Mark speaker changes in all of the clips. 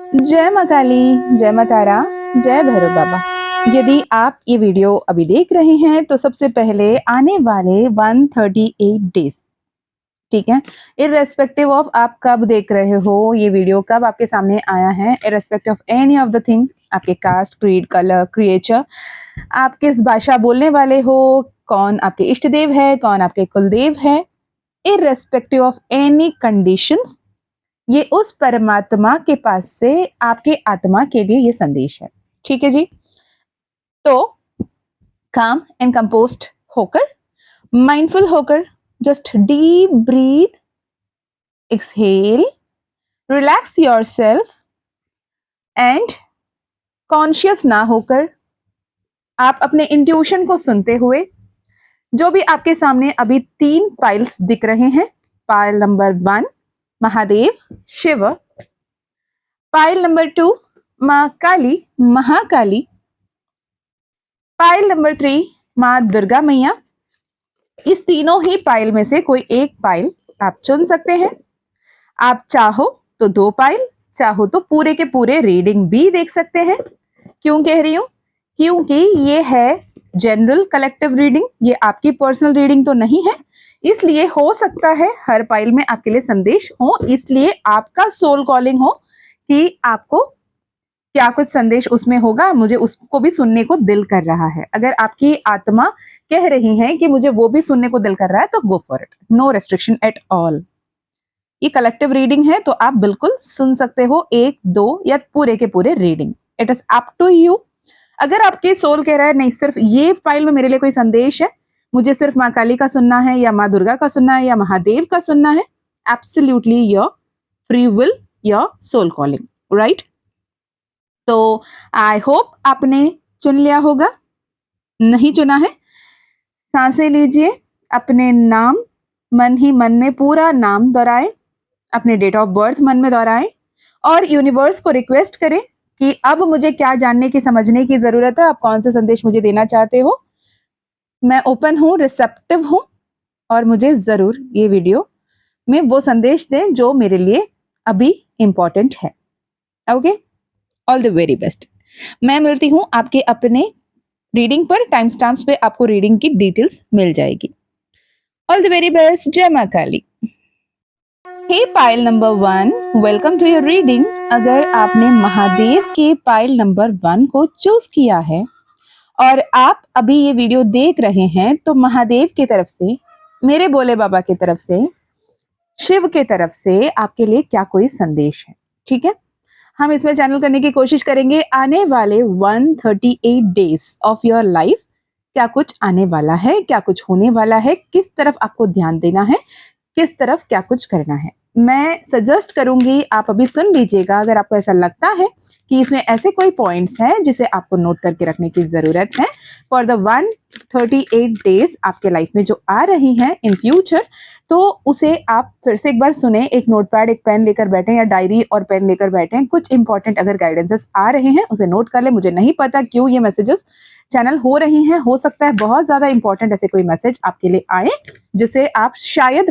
Speaker 1: जय माँ काली, जय माँ तारा, जय भैरव बाबा। यदि आप ये वीडियो अभी देख रहे हैं तो सबसे पहले आने वाले 138 डेज, ठीक है, इररेस्पेक्टिव ऑफ आप कब देख रहे हो, ये वीडियो कब आपके सामने आया है, irrespective of any of the thing, आपके कास्ट, क्रीड, कलर, क्रिएचर, आप किस भाषा बोलने वाले हो, कौन आपके इष्ट देव है, कौन आपके कुलदेव है, इररेस्पेक्टिव ऑफ एनी कंडीशंस, ये उस परमात्मा के पास से आपके आत्मा के लिए ये संदेश है। ठीक है जी। तो काम एंड कंपोस्ट होकर, माइंडफुल होकर, just deep breath, exhale, relax yourself and conscious ना होकर आप अपने इंट्यूशन को सुनते हुए, जो भी आपके सामने अभी 3 पाइल्स दिख रहे हैं, pile number 1 Mahadev Shiv, pile number 2 माँ काली महाकाली, पाइल नंबर 3 माँ दुर्गा मैया। इस तीनों ही पाइल में से कोई एक पाइल आप चुन सकते हैं। आप चाहो तो 2 पाइल, चाहो तो पूरे के पूरे रीडिंग भी देख सकते हैं। क्यों कह रही हूं? क्योंकि ये है जनरल कलेक्टिव रीडिंग, ये आपकी पर्सनल रीडिंग तो नहीं है। इसलिए हो सकता है हर पाइल में आपके लिए संदेश हो, इसलिए आपका सोल कॉलिंग हो कि आपको क्या कुछ संदेश उसमें होगा, मुझे उसको भी सुनने को दिल कर रहा है। अगर आपकी आत्मा कह रही है कि मुझे वो भी सुनने को दिल कर रहा है तो go for it, no restriction at all. ये कलेक्टिव रीडिंग है तो आप बिल्कुल सुन सकते हो, 1, 2 या पूरे के पूरे reading, it is up to you. अगर आपके सोल कह रहा है नहीं सिर्फ ये फाइल में मेरे लिए कोई संदेश है, मुझे सिर्फ माँ काली का सुनना है या माँ दुर्गा का सुनना है या महादेव का सुनना है, absolutely your free will, your soul calling, right. तो आई होप आपने चुन लिया होगा। नहीं चुना है, सांसें लीजिए, अपने नाम मन ही मन में पूरा नाम दोहराएं, अपने डेट ऑफ बर्थ मन में दोहराएं और यूनिवर्स को रिक्वेस्ट करें कि अब मुझे क्या जानने की समझने की जरूरत है, आप कौन सा संदेश मुझे देना चाहते हो। मैं ओपन हूं, रिसेप्टिव हूं और मुझे जरूर ये वीडियो में वो संदेश दें जो मेरे लिए अभी इंपॉर्टेंट है। Okay, all the very best. मैं मिलती हूं आपके अपने रीडिंग पर, टाइम स्टैम्प्स पे आपको रीडिंग की डिटेल्स मिल जाएगी। ऑल द वेरी बेस्ट, जय माँ Kali. Hey pile number 1, welcome to your reading. अगर आपने महादेव के पाइल नंबर 1 को चूज किया है और आप अभी ये वीडियो देख रहे हैं तो महादेव की तरफ से, मेरे भोले बाबा की तरफ से, शिव की तरफ से आपके लिए क्या कोई संदेश है। ठीक है, हम इसमें चैनल करने की कोशिश करेंगे आने वाले 138 डेज ऑफ योर लाइफ, क्या कुछ आने वाला है, क्या कुछ होने वाला है, किस तरफ आपको ध्यान देना है, किस तरफ क्या कुछ करना है। मैं सजेस्ट करूंगी आप अभी सुन लीजिएगा। अगर आपको ऐसा लगता है कि इसमें ऐसे कोई पॉइंट्स हैं जिसे आपको नोट करके रखने की जरूरत है फॉर द 138 डेज आपके लाइफ में जो आ रही हैं इन फ्यूचर, तो उसे आप फिर से एक बार सुने, एक नोटपैड एक पेन लेकर बैठे या डायरी और पेन लेकर बैठे, कुछ इंपॉर्टेंट अगर गाइडेंसेस आ रहे हैं उसे नोट कर ले। मुझे नहीं पता क्यों ये मैसेजेस चैनल हो रही हैं, हो सकता है बहुत ज्यादा इंपॉर्टेंट ऐसे कोई मैसेज आपके लिए आए जिसे आप शायद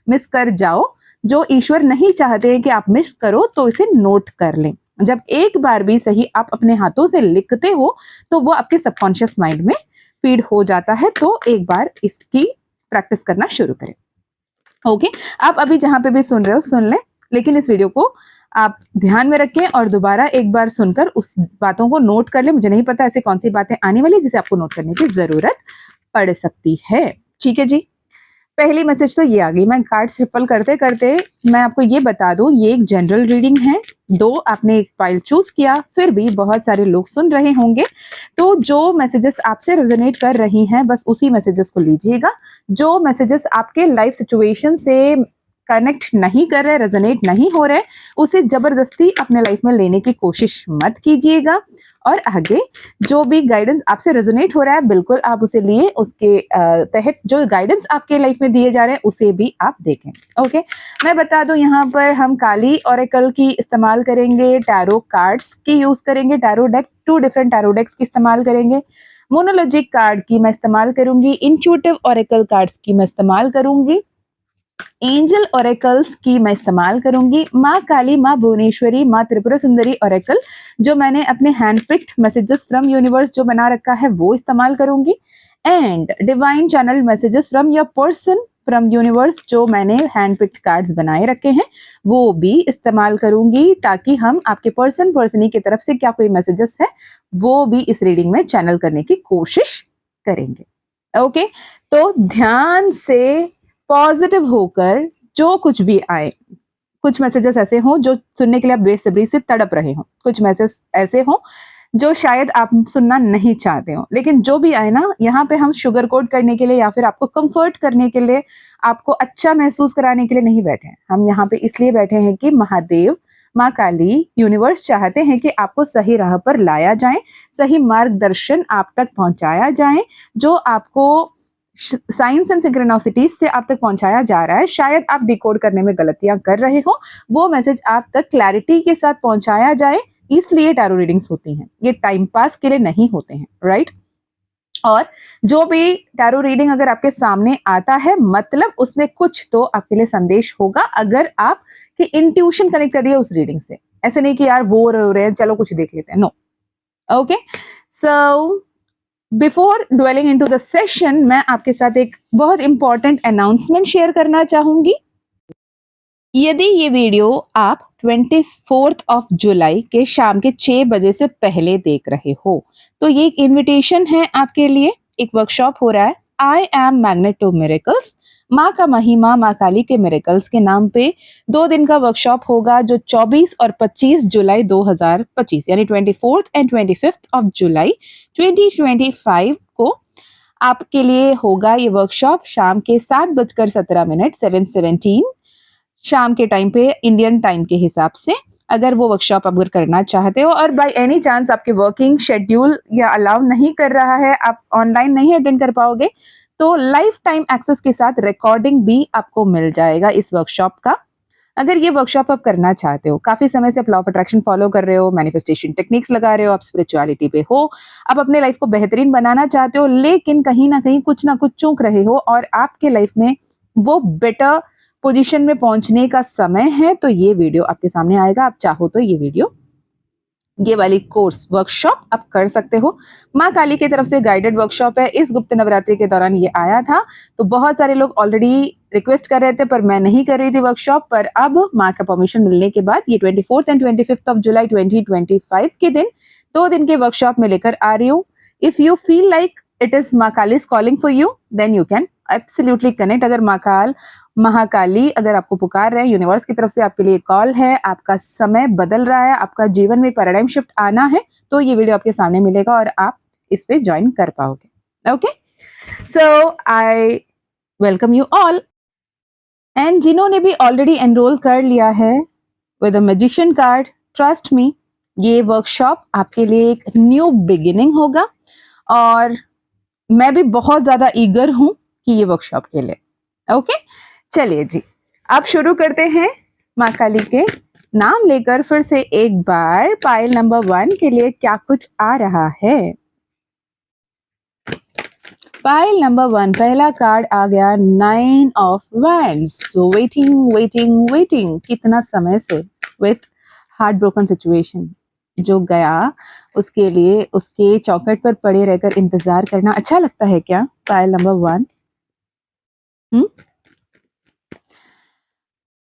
Speaker 1: मिस कर जाओ। जो ईश्वर नहीं चाहते हैं कि आप मिस करो, तो इसे नोट कर लें। जब एक बार भी सही आप अपने हाथों से लिखते हो तो वो आपके सबकॉन्शियस माइंड में फीड हो जाता है। तो एक बार इसकी प्रैक्टिस करना शुरू करें। ओके, आप अभी जहां पे भी सुन रहे हो सुन लें, लेकिन इस वीडियो को आप ध्यान में रखें और दोबारा एक बार सुनकर उस बातों को नोट कर लें। मुझे नहीं पता ऐसी कौन सी बातें आने वाली जिसे आपको नोट करने की जरूरत पड़ सकती है। ठीक है जी, पहली मैसेज तो ये आ गई। मैं कार्ड शिफल करते करते मैं आपको ये बता दूं, ये एक जनरल रीडिंग है। 2 आपने एक फाइल चूज किया, फिर भी बहुत सारे लोग सुन रहे होंगे, तो जो मैसेजेस आपसे रेजोनेट कर रही हैं बस उसी मैसेजेस को लीजिएगा। जो मैसेजेस आपके लाइफ सिचुएशन से कनेक्ट नहीं कर रहे, रेजोनेट नहीं हो रहे, उसे जबरदस्ती अपने लाइफ में लेने की कोशिश मत कीजिएगा। और आगे जो भी गाइडेंस आपसे रेजोनेट हो रहा है बिल्कुल आप उसे लिए, उसके तहत जो गाइडेंस आपके लाइफ में दिए जा रहे हैं उसे भी आप देखें। ओके, मैं बता दूं यहाँ पर हम काली ओरेकल की इस्तेमाल करेंगे, टैरो कार्ड्स की यूज करेंगे, टैरो डेक 2 डिफरेंट टैरो डेक्स की इस्तेमाल करेंगे, मोनोलॉजिक कार्ड की मैं इस्तेमाल करूंगी, इंट्यूटिव ओरेकल कार्ड्स की मैं इस्तेमाल करूंगी, एंजल ओरेकल्स की मैं इस्तेमाल करूंगी। माँ काली, माँ भुवनेश्वरी, माँ त्रिपुरा सुंदरी ओरेकल जो मैंने अपने hand picked messages from universe जो बना रखा है वो इस्तेमाल करूंगी। And divine channel messages from your person from universe जो मैंने हैंड पिक्ड कार्ड्स बनाए रखे हैं वो भी इस्तेमाल करूंगी, ताकि हम आपके पर्सनी की तरफ से क्या कोई मैसेजेस है वो भी इस रीडिंग में चैनल करने की कोशिश करेंगे। ओके, तो ध्यान से पॉजिटिव होकर जो कुछ भी आए, कुछ मैसेजेस ऐसे हों जो सुनने के लिए आप बेसब्री से तड़प रहे हो, कुछ मैसेज ऐसे हों जो शायद आप सुनना नहीं चाहते हो, लेकिन जो भी आए ना, यहाँ पे हम शुगर कोट करने के लिए या फिर आपको कंफर्ट करने के लिए, आपको अच्छा महसूस कराने के लिए नहीं बैठे हैं। हम यहाँ पे इसलिए बैठे हैं कि महादेव, माँ काली, यूनिवर्स चाहते हैं कि आपको सही राह पर लाया जाए, सही मार्गदर्शन आप तक पहुंचाया जाए, जो आपको साइंस एंड सिंक्रोनिसिटीज से आप तक पहुंचाया जा रहा है। शायद आप डिकोड करने में गलतियां कर रहे हो, वो मैसेज आप तक क्लैरिटी के साथ पहुंचाया जाए, इसलिए टैरो रीडिंग्स होती हैं। ये टाइम पास के लिए नहीं होते हैं, राइट? और जो भी टैरो रीडिंग अगर आपके सामने आता है, मतलब उसमें कुछ तो आपके लिए संदेश होगा, अगर आप की इंट्यूशन कनेक्ट कर रही है उस रीडिंग से। ऐसे नहीं कि यार बोर हो रहे हैं, चलो कुछ देख लेते हैं, no. Okay, so before dwelling into the session, मैं आपके साथ एक बहुत इंपॉर्टेंट अनाउंसमेंट शेयर करना चाहूंगी। यदि ये वीडियो आप 24 जुलाई के शाम के 6 बजे से पहले देख रहे हो, तो ये एक इनविटेशन है आपके लिए। एक वर्कशॉप हो रहा है, I am magnet to miracles, माँ का महिमा, माँ काली के मिरेकल्स के नाम पे 2 दिन का वर्कशॉप होगा, जो 24 और 25 जुलाई 2025 यानी 24 एंड 25 जुलाई 2025 को आपके लिए होगा। ये वर्कशॉप शाम के 7:17 7:17 शाम के टाइम पे, इंडियन टाइम के हिसाब से। अगर वो वर्कशॉप अगर करना चाहते हो और बाय एनी चांस आपके वर्किंग शेड्यूल या अलाउ नहीं कर रहा है, आप ऑनलाइन नहीं अटेंड कर पाओगे, तो लाइफ टाइम एक्सेस के साथ रिकॉर्डिंग भी आपको मिल जाएगा इस वर्कशॉप का। अगर ये वर्कशॉप आप करना चाहते हो, काफी समय से आप लॉ ऑफ अट्रैक्शन फॉलो कर रहे हो, मैनिफेस्टेशन टेक्निक्स लगा रहे हो, आप स्पिरिचुअलिटी पे हो, आप अपने लाइफ को बेहतरीन बनाना चाहते हो, लेकिन कहीं ना कुछ चूक रहे हो और आपके लाइफ में वो बेटर पोजीशन में पहुंचने का समय है, तो ये वीडियो आपके सामने आएगा। आप चाहो तो ये वाली कोर्स वर्कशॉप आप कर सकते हो। माँ काली की तरफ से गाइडेड वर्कशॉप है। इस गुप्त नवरात्रि के दौरान ये आया था, तो बहुत सारे लोग ऑलरेडी रिक्वेस्ट कर रहे थे, पर मैं नहीं कर रही थी वर्कशॉप। पर अब माँ का परमिशन मिलने के बाद ये 24 एंड 25 जुलाई 2025 के दिन 2 दिन के वर्कशॉप में लेकर आ रही हूँ। If you feel like it is माँ Kali's calling for you, then you can absolutely connect. अगर महाकाली अगर आपको पुकार रहे हैं, यूनिवर्स की तरफ से आपके लिए कॉल है, आपका समय बदल रहा है, आपका जीवन में पैराडाइम शिफ्ट आना है, तो ये वीडियो आपके सामने मिलेगा और आप इस पे ज्वाइन कर पाओगे। Okay, so I welcome you all. And जिन्होंने भी ऑलरेडी एनरोल कर लिया है with a magician card, trust me, ये वर्कशॉप आपके लिए एक न्यू बिगिनिंग होगा और मैं भी बहुत ज्यादा ईगर हूं कि ये वर्कशॉप के लिए। ओके, चलिए जी, अब शुरू करते हैं माँ काली के नाम लेकर। फिर से एक बार पाइल नंबर 1 के लिए क्या कुछ आ रहा है। पाइल नंबर 1, पहला कार्ड आ गया 9 ऑफ वैंड्स। वेटिंग कितना समय से विथ हार्ट ब्रोकन सिचुएशन जो गया, उसके लिए उसके चौखट पर पड़े रहकर इंतजार करना अच्छा लगता है क्या? Pile number 1।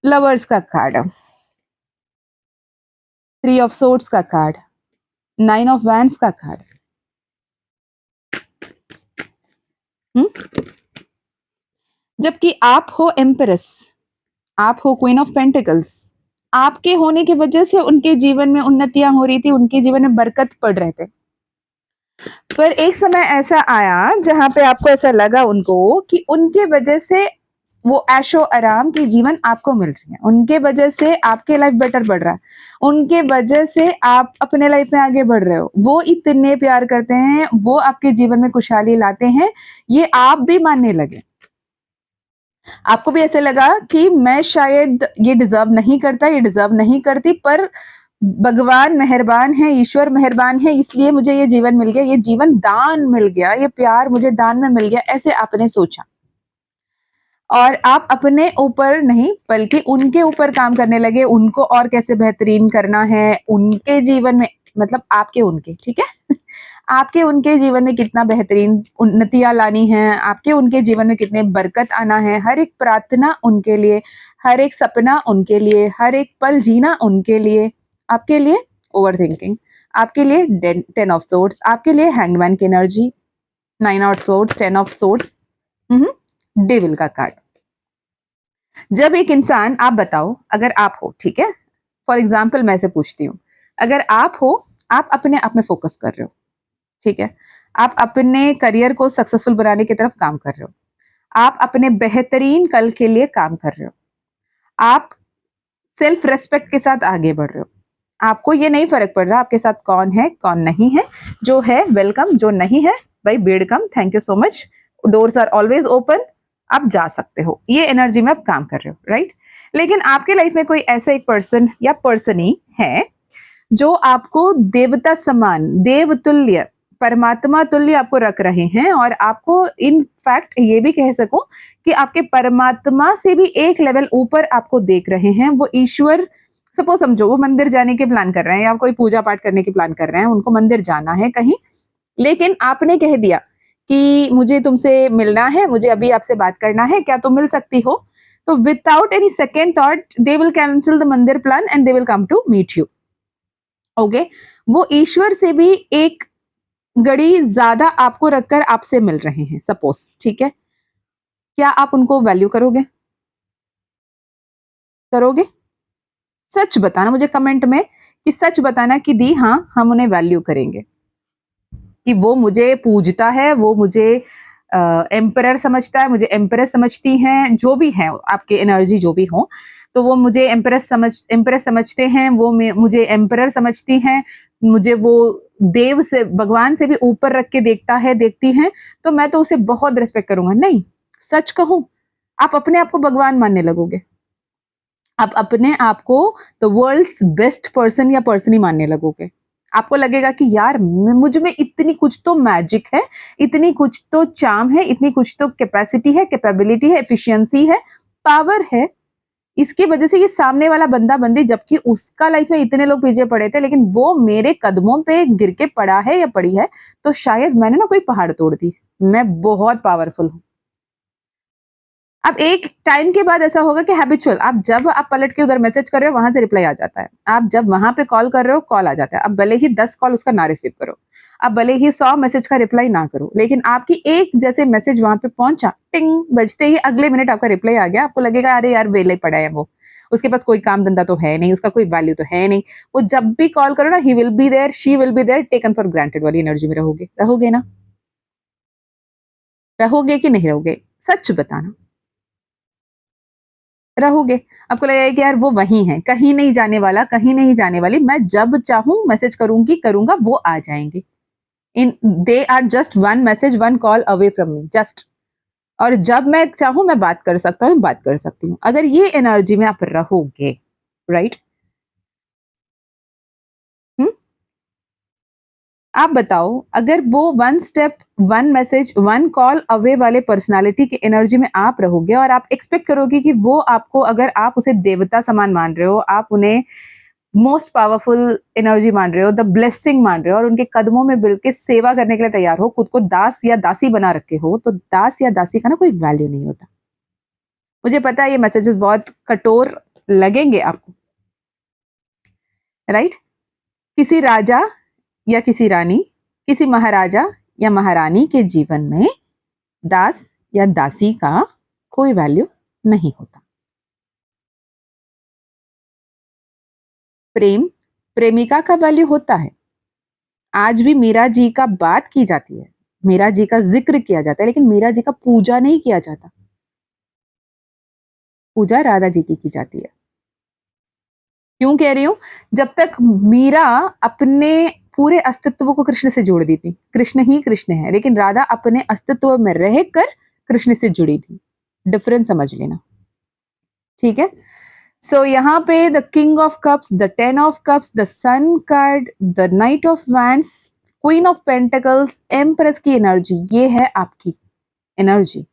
Speaker 1: लवर्स का कार्ड, 3 ऑफ सोर्ड्स का कार्ड, 9 ऑफ वैंड्स का कार्ड। जबकि आप हो एम्प्रेस, आप हो क्वीन ऑफ पेंटिकल्स। आपके होने की वजह से उनके जीवन में उन्नतियां हो रही थी, उनके जीवन में बरकत पड़ रहे थे। पर एक समय ऐसा आया जहां पे आपको ऐसा लगा उनको कि उनके वजह से वो ऐशो आराम की जीवन आपको मिल रही है, उनके वजह से आपके लाइफ बेटर बढ़ रहा है, उनके वजह से आप अपने लाइफ में आगे बढ़ रहे हो। वो इतने प्यार करते हैं, वो आपके जीवन में खुशहाली लाते हैं, ये आप भी मानने लगे। आपको भी ऐसे लगा कि मैं शायद ये डिजर्व नहीं करता, ये डिजर्व नहीं करती, पर भगवान मेहरबान है, ईश्वर मेहरबान है, इसलिए मुझे ये जीवन मिल गया, ये जीवन दान मिल गया, ये प्यार मुझे दान में मिल गया, ऐसे आपने सोचा। और आप अपने ऊपर नहीं बल्कि उनके ऊपर काम करने लगे, उनको और कैसे बेहतरीन करना है उनके जीवन में, मतलब आपके उनके, ठीक है आपके उनके जीवन में कितना बेहतरीन उन्नतियां लानी है, आपके उनके जीवन में कितने बरकत आना है, हर एक प्रार्थना उनके लिए, हर एक सपना उनके लिए, हर एक पल जीना उनके लिए, आपके लिए ओवर थिंकिंग, आपके लिए 10 ऑफ सोर्ट्स, आपके लिए हैंगमैन की energy, 9 of sorts, 10 of sorts, devil का कार्ड। जब एक इंसान, आप बताओ अगर आप हो, ठीक है, फॉर एग्जाम्पल मैं से पूछती हूँ, अगर आप हो, आप अपने आप में फोकस कर रहे हो, ठीक है, आप अपने करियर को सक्सेसफुल बनाने की तरफ काम कर रहे हो, आप अपने बेहतरीन कल के लिए काम कर रहे हो, आप सेल्फ रेस्पेक्ट के साथ आगे बढ़ रहे हो, आपको ये नहीं फर्क पड़ रहा आपके साथ कौन है कौन नहीं है, जो है वेलकम, जो नहीं है भाई welcome, thank you so much, doors are always open, आप जा सकते हो, ये एनर्जी में आप काम कर रहे हो, राइट। लेकिन आपके लाइफ में कोई ऐसा एक पर्सन या पर्सनी है जो आपको देवता समान, देवतुल्य, परमात्मा तुल्य आपको रख रहे हैं, और आपको इन फैक्ट ये भी कह सको कि आपके परमात्मा से भी एक लेवल ऊपर आपको देख रहे हैं। वो ईश्वर, सपोज समझो वो मंदिर जाने के प्लान कर रहे हैं या कोई पूजा पाठ करने की प्लान कर रहे हैं, उनको मंदिर जाना है कहीं, लेकिन आपने कह दिया कि मुझे तुमसे मिलना है, मुझे अभी आपसे बात करना है, क्या तुम मिल सकती हो? तो without any second thought they will cancel the mandir plan and they will come to meet you. Okay, वो ईश्वर से भी एक घड़ी ज्यादा आपको रखकर आपसे मिल रहे हैं, सपोज, ठीक है, क्या आप उनको वैल्यू करोगे? करोगे? सच बताना मुझे कमेंट में, कि सच बताना कि दी हाँ हम उन्हें वैल्यू करेंगे, कि वो मुझे पूजता है, वो मुझे एम्परर समझता है, मुझे एम्प्रेस समझती हैं, जो भी है आपके एनर्जी जो भी हो, तो वो मुझे एम्प्रेस समझते हैं, वो मुझे एम्परर समझती हैं, मुझे वो देव से, भगवान से भी ऊपर रख के देखता है, देखती हैं, तो मैं तो उसे बहुत रिस्पेक्ट करूंगा। नहीं, सच कहूं, आप अपने आप को भगवान मानने लगोगे, आप अपने आप को द वर्ल्ड्स बेस्ट पर्सन या पर्सन ही मानने लगोगे। आपको लगेगा कि यार मुझ में इतनी कुछ तो मैजिक है, इतनी कुछ तो चार्म है, इतनी कुछ तो कैपेसिटी है, कैपेबिलिटी है, एफिशिएंसी है, पावर है, इसकी वजह से ये सामने वाला बंदा बंदी, जबकि उसका लाइफ में इतने लोग पीछे पड़े थे, लेकिन वो मेरे कदमों पे गिर के पड़ा है या पड़ी है, तो शायद मैंने ना कोई पहाड़ तोड़ दी, मैं बहुत पावरफुल हूँ। अब एक टाइम के बाद ऐसा होगा कि हैबिचुअल, आप जब आप पलट के उधर मैसेज कर रहे हो वहां से रिप्लाई आ जाता है, आप जब वहां पे कॉल कर रहे हो कॉल आ जाता है, अब भले ही 10 कॉल उसका ना रिसीव करो, अब भले ही 100 मैसेज का रिप्लाई ना करो, लेकिन आपकी एक जैसे मैसेज वहां पे पहुंचा, टिंग बजते ही अगले मिनट आपका रिप्लाई आ गया, आपको लगेगा अरे यार वेले पड़ा है वो, उसके पास कोई काम धंधा तो है नहीं, उसका कोई वैल्यू तो है नहीं, वो जब भी कॉल करो ना, he will be there, she will be there, taken for granted वाली एनर्जी में रहोगे, रहोगे ना? रहोगे कि नहीं रहोगे? सच बताना, रहोगे? आपको लगेगा कि यार वो वहीं है, कहीं नहीं जाने वाला, कहीं नहीं जाने वाली, मैं जब चाहूँ मैसेज करूँगी, करूँगा, वो आ जाएँगे। In they are just 1 message, 1 call away from me, just, और जब मैं चाहूँ मैं बात कर सकता हूँ, बात कर सकती हूँ। अगर ये एनर्जी में आप रहोगे, राइट? हुँ? आप बताओ, अगर वो 1 स्टेप, 1 मैसेज, 1 कॉल अवे वाले पर्सनैलिटी की एनर्जी में आप रहोगे, और आप एक्सपेक्ट करोगे कि वो आपको, अगर आप उसे देवता समान मान रहे हो, आप उन्हें मोस्ट पावरफुल एनर्जी मान रहे हो, द ब्लेसिंग मान रहे हो, और उनके कदमों में मिल के सेवा करने के लिए तैयार हो, खुद को दास या दासी बना रखे हो, तो दास या दासी का ना कोई वैल्यू नहीं होता। मुझे पता है ये मैसेजेस बहुत कठोर लगेंगे आपको, राइट? किसी राजा या किसी रानी, किसी महाराजा या महारानी के जीवन में दास या दासी का कोई वैल्यू नहीं होता। प्रेम, प्रेमिका का वैल्यू होता है। आज भी मीरा जी का बात की जाती है, मीरा जी का जिक्र किया जाता है, लेकिन मीरा जी का पूजा नहीं किया जाता, पूजा राधा जी की जाती है। क्यों कह रही हूं? जब तक मीरा अपने पूरे अस्तित्व को कृष्ण से जोड़ दी थी, कृष्ण ही कृष्ण है, लेकिन राधा अपने अस्तित्व में रहकर कृष्ण से जुड़ी थी, डिफरेंस समझ लेना, ठीक है? सो यहाँ पे the king of cups, the 10 of cups, the sun card, the knight of wands, queen of pentacles, empress की एनर्जी, ये है आपकी एनर्जी,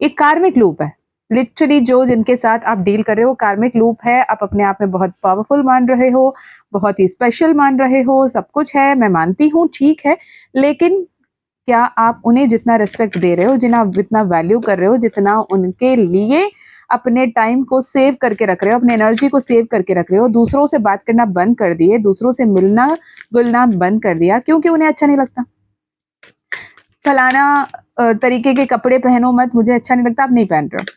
Speaker 1: एक कार्मिक लूप है, लिटरली जो जिनके साथ आप डील कर रहे हो कार्मिक लूप है, आप अपने आप में बहुत पावरफुल मान रहे हो, बहुत ही स्पेशल मान रहे हो, सब कुछ है, मैं मानती हूँ, ठीक है, लेकिन क्या आप उन्हें जितना रिस्पेक्ट दे रहे हो, जितना वैल्यू कर रहे हो, जितना उनके लिए अपने टाइम को सेव करके रख रहे हो, अपने एनर्जी को सेव करके रख रहे हो, दूसरों से बात करना बंद कर दिए, दूसरों से मिलना गुलना बंद कर दिया क्योंकि उन्हें अच्छा नहीं लगता, फलाना तरीके के कपड़े पहनो मत, मुझे अच्छा नहीं लगता, आप नहीं पहन रहे हो,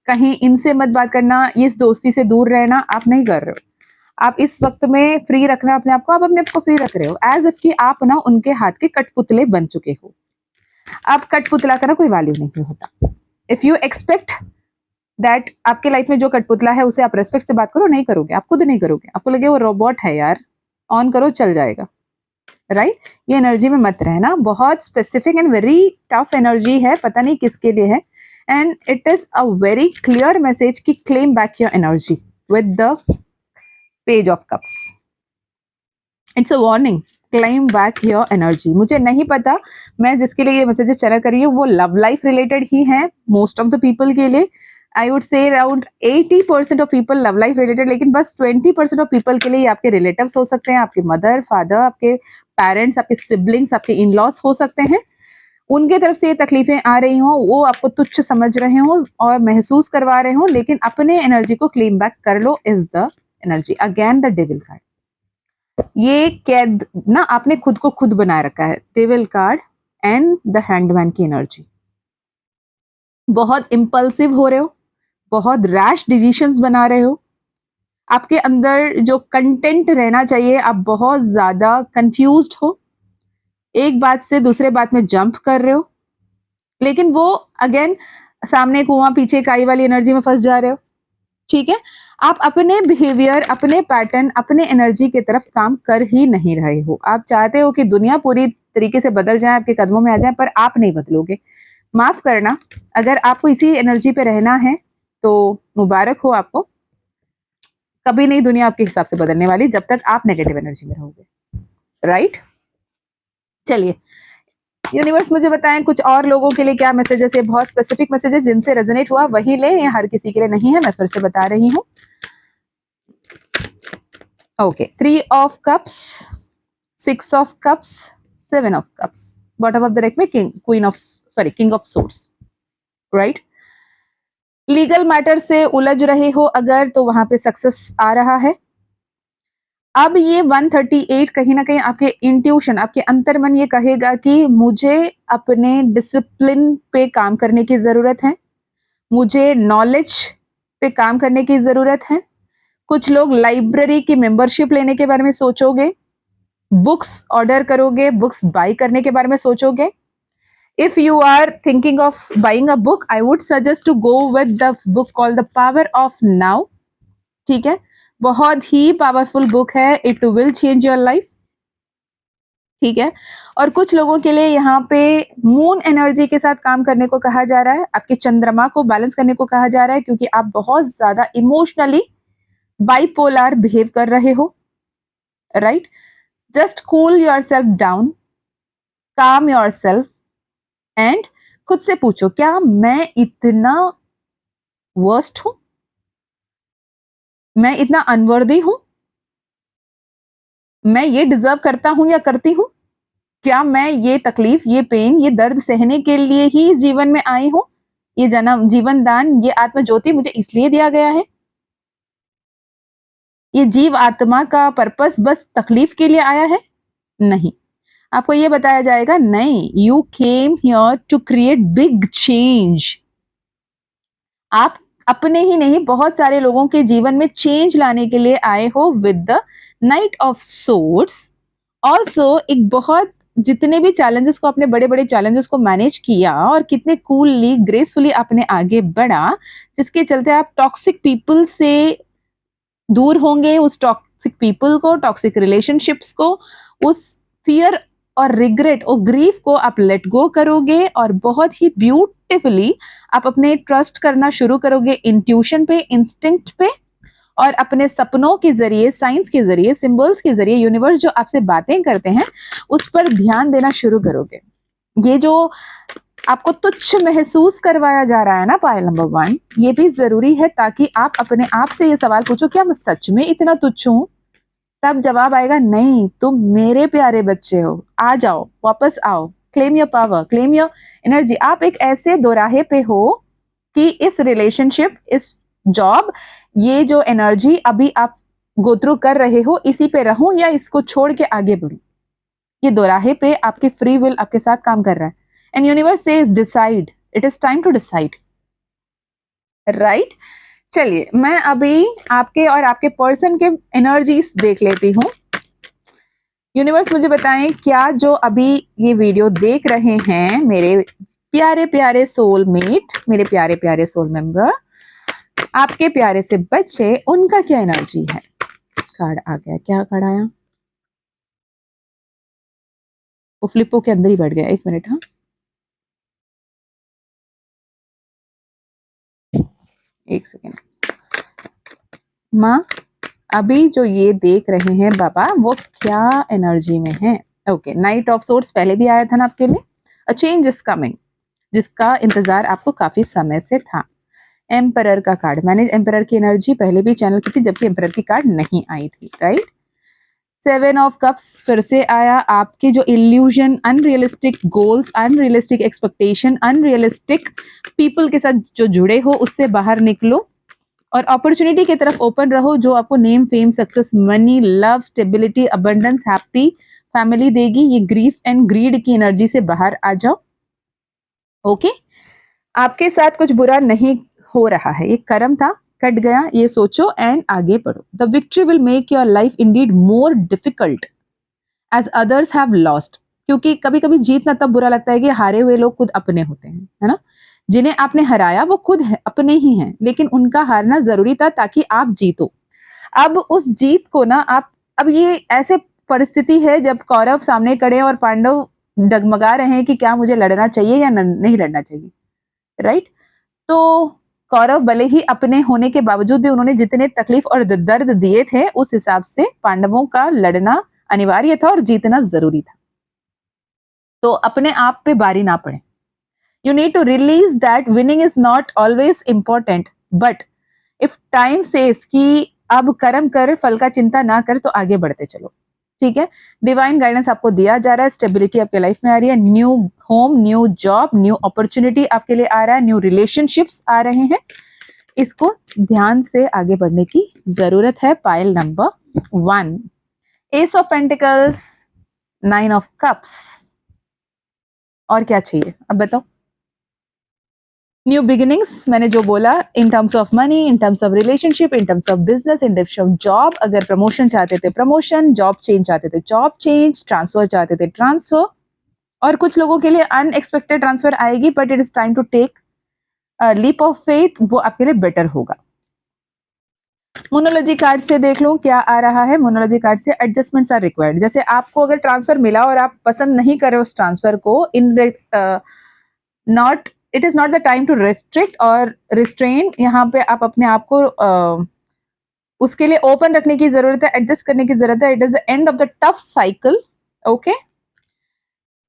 Speaker 1: कहीं इनसे मत बात करना, इस दोस्ती से दूर रहना, आप नहीं कर रहे हो, आप इस वक्त में फ्री रखना अपने आप को, आप अपने आप को फ्री रख रहे हो, एज इफ कि आप ना उनके हाथ के कठपुतले बन चुके हो। आप कठपुतला का ना कोई वैल्यू नहीं होता। इफ यू एक्सपेक्ट दैट आपके लाइफ में जो कठपुतला है उसे आप रेस्पेक्ट से बात करो, नहीं करोगे, आप खुद नहीं करोगे, आपको लगे वो रोबोट है यार, ऑन करो चल जाएगा, राइट? ये एनर्जी में मत रहना, बहुत specific and very tough energy है, पता नहीं किसके लिए है, and it is a very clear message कि claim back your energy with the page of cups. It's a warning, claim back your energy. मुझे नहीं पता, मैं जिसके लिए ये मैसेजेस चैनल कर रही हूँ वो लव लाइफ रिलेटेड ही है मोस्ट ऑफ द पीपल के लिए। I would say around 80% of people love life related, लेकिन बस 20% ऑफ पीपल के लिए आपके रिलेटिव्स हो सकते हैं, आपके मदर फादर, आपके पेरेंट्स, आपके सिबलिंग्स, आपके इन लॉस हो सकते हैं। उनके तरफ से ये तकलीफें आ रही हों, वो आपको तुच्छ समझ रहे हों और महसूस करवा रहे हों, लेकिन अपने एनर्जी को क्लेम बैक कर लो is the energy. Again the devil card, ये कैद ना आपने खुद को खुद बनाए रखा है, devil card and the hangman की एनर्जी। बहुत इम्पल्सिव हो रहे हो, बहुत रैश डिसीजंस बना रहे हो, आपके अंदर जो कंटेंट रहना चाहिए आप बहुत ज्यादा कंफ्यूज्ड हो, एक बात से दूसरे बात में जंप कर रहे हो, लेकिन वो अगेन सामने कुआं पीछे काई वाली एनर्जी में फंस जा रहे हो, ठीक है? आप अपने बिहेवियर, अपने पैटर्न, अपने एनर्जी की तरफ काम कर ही नहीं रहे हो। आप चाहते हो कि दुनिया पूरी तरीके से बदल जाए, आपके कदमों में आ जाए, पर आप नहीं बदलोगे। माफ करना, अगर आपको इसी एनर्जी पे रहना है तो मुबारक हो आपको, कभी नहीं दुनिया आपके हिसाब से बदलने वाली जब तक आप नेगेटिव एनर्जी में रहोगे, राइट? चलिए, यूनिवर्स मुझे बताएं कुछ और लोगों के लिए क्या मैसेजेस है, बहुत स्पेसिफिक मैसेजेस, जिनसे रेजोनेट हुआ वही ले, ये हर किसी के लिए नहीं है, मैं फिर से बता रही हूँ। Okay, 3 of cups, 6 of cups, 7 of cups, bottom of the deck में king of swords, right? Legal matter से उलझ रहे हो अगर, तो वहां पे सक्सेस आ रहा है। अब ये 138 कहीं ना कहीं आपके इंट्यूशन, आपके अंतर्मन ये कहेगा कि मुझे अपने डिसिप्लिन पे काम करने की जरूरत है, मुझे नॉलेज पे काम करने की जरूरत है। कुछ लोग लाइब्रेरी की मेंबरशिप लेने के बारे में सोचोगे, बुक्स ऑर्डर करोगे, बुक्स बाय करने के बारे में सोचोगे। If you are thinking of buying a book, I would suggest to go with the book called the power of now, ठीक है? बहुत ही पावरफुल बुक है, it will change your life, ठीक है? और कुछ लोगों के लिए यहाँ पे मून एनर्जी के साथ काम करने को कहा जा रहा है, आपके चंद्रमा को बैलेंस करने को कहा जा रहा है, क्योंकि आप बहुत ज्यादा इमोशनली बाइपोलर बिहेव कर रहे हो, right? Just cool yourself down, काम योरसेल्फ एंड खुद से पूछो, क्या मैं इतना वर्स्ट हूं? मैं इतना अनवर्दी हूं? मैं ये डिजर्व करता हूं या करती हूं? क्या मैं ये तकलीफ, ये पेन, ये दर्द सहने के लिए ही इस जीवन में आई हूं? ये जन्म, जीवन दान, ये आत्म ज्योति मुझे इसलिए दिया गया है? ये जीव आत्मा का पर्पस बस तकलीफ के लिए आया है? नहीं, आपको ये बताया जाएगा नहीं, you came here to create big change. आप अपने ही नहीं, बहुत सारे लोगों के जीवन में चेंज लाने के लिए आए हो with the knight of swords. Also एक बहुत, जितने भी चैलेंजेस को, अपने बड़े बड़े चैलेंजेस को मैनेज किया और कितने कूलली ग्रेसफुली आपने आगे बढ़ा, जिसके चलते आप टॉक्सिक पीपल से दूर होंगे, उस टॉक्सिक पीपल को, टॉक्सिक रिलेशनशिप्स को, उस फियर और रिग्रेट और ग्रीफ को आप लेट गो करोगे और बहुत ही ब्यूटिफुली आप अपने ट्रस्ट करना शुरू करोगे इंट्यूशन पे, इंस्टिंक्ट पे, और अपने सपनों के जरिए, साइंस के जरिए, सिंबल्स के जरिए, यूनिवर्स जो आपसे बातें करते हैं उस पर ध्यान देना शुरू करोगे। ये जो आपको तुच्छ महसूस करवाया जा रहा है ना पायल नंबर 1, ये भी जरूरी है ताकि आप अपने आप से ये सवाल पूछो, क्या मैं सच में इतना तुच्छ हूं? तब जवाब आएगा नहीं, तुम मेरे प्यारे बच्चे हो, आ जाओ, वापस आओ, claim your power, claim your energy. आप एक ऐसे दोराहे पे हो कि इस रिलेशनशिप, इस जॉब, ये जो एनर्जी अभी आप गो थ्रू कर रहे हो, इसी पे रहूं या इसको छोड़ के आगे बढ़ूं? ये दोराहे पे आपकी फ्री विल आपके साथ काम कर रहा है। And universe says decide, it is time to decide, right? चलिए मैं अभी आपके और आपके पर्सन के एनर्जीज देख लेती हूँ। यूनिवर्स मुझे बताएं, क्या जो अभी ये वीडियो देख रहे हैं मेरे प्यारे प्यारे सोलमेट, मेरे प्यारे प्यारे सोल मेंबर, आपके प्यारे से बच्चे, उनका क्या एनर्जी है? कार्ड आ गया, क्या कार्ड आया? वो फ्लिपो के अंदर ही बैठ गया, एक मिनट। हाँ, एक सेकेंड। माँ, अभी जो ये देख रहे हैं बाबा, वो क्या एनर्जी में है? ओके, नाइट ऑफ सोर्स पहले भी आया था ना आपके लिए। अ चेंज इज कमिंग, जिसका इंतजार आपको काफी समय से था। एम्परर का कार्ड, मैंने एम्परर की एनर्जी पहले भी चैनल की थी जबकि एम्परर की कार्ड नहीं आई थी, राइट? 7 ऑफ कप्स फिर से आया। आपके जो illusion, unrealistic goals, unrealistic expectation, unrealistic people के साथ जो जुड़े हो, उससे बाहर निकलो और अपॉर्चुनिटी की तरफ ओपन रहो, जो आपको name, fame, success, money, love, stability, abundance, happy family देगी। ये ग्रीफ एंड ग्रीड की एनर्जी से बाहर आ जाओ। ओके, आपके साथ कुछ बुरा नहीं हो रहा है, ये कर्म था, कट गया, ये सोचो एंड आगे बढ़ो। The victory will make your life indeed more difficult as others have lost. क्योंकि कभी कभी जीतना तब बुरा लगता है कि हारे हुए लोग खुद अपने होते हैं, है ना? जिन्हें आपने हराया वो खुद अपने ही हैं, लेकिन उनका हारना जरूरी था ताकि आप जीतो। अब उस जीत को ना आप, अब ये ऐसे परिस्थिति है जब कौरव सामने खड़े और पांडव डगमगा रहे हैं कि क्या मुझे लड़ना चाहिए या नहीं लड़ना चाहिए, राइट? तो कौरव भले ही अपने होने के बावजूद भी उन्होंने जितने तकलीफ और दर्द दिए थे, उस हिसाब से पांडवों का लड़ना अनिवार्य था और जीतना जरूरी था। तो अपने आप पे बारी ना पड़े। You need to release that winning is not always important, but if time says कि अब कर्म कर, फल का चिंता ना कर, तो आगे बढ़ते चलो, ठीक है? डिवाइन गाइडेंस आपको दिया जा रहा है, स्टेबिलिटी आपके लाइफ में आ रही है, new home, new job, new opportunity आपके लिए आ रहा है, न्यू रिलेशनशिप्स आ रहे हैं। इसको ध्यान से आगे बढ़ने की जरूरत है। Pile number 1, S of pentacles, 9 of cups, और क्या चाहिए अब बताओ? न्यू बिगिनिंग्स, मैंने जो बोला, in terms of money, in terms of relationship, in terms of business, in terms of job. अगर प्रमोशन चाहते थे प्रमोशन, जॉब चेंज चाहते थे जॉब चेंज, ट्रांसफर चाहते थे ट्रांसफर, और कुछ लोगों के लिए अनएक्सपेक्टेड ट्रांसफर आएगी, but it is time to take leap of faith, वो आपके लिए बेटर होगा। मोनोलॉजी कार्ड से देख लो क्या आ रहा है। मोनोलॉजी कार्ड से एडजस्टमेंट्स आर रिक्वायर्ड। जैसे आपको अगर ट्रांसफर मिला और आप पसंद नहीं कर रहे उस ट्रांसफर को, in not, it is not the time to restrict और रिस्ट्रेन। यहाँ पे आप अपने आप को उसके लिए ओपन रखने की जरूरत है, एडजस्ट करने की जरूरत है। It is the end of the tough cycle. Okay,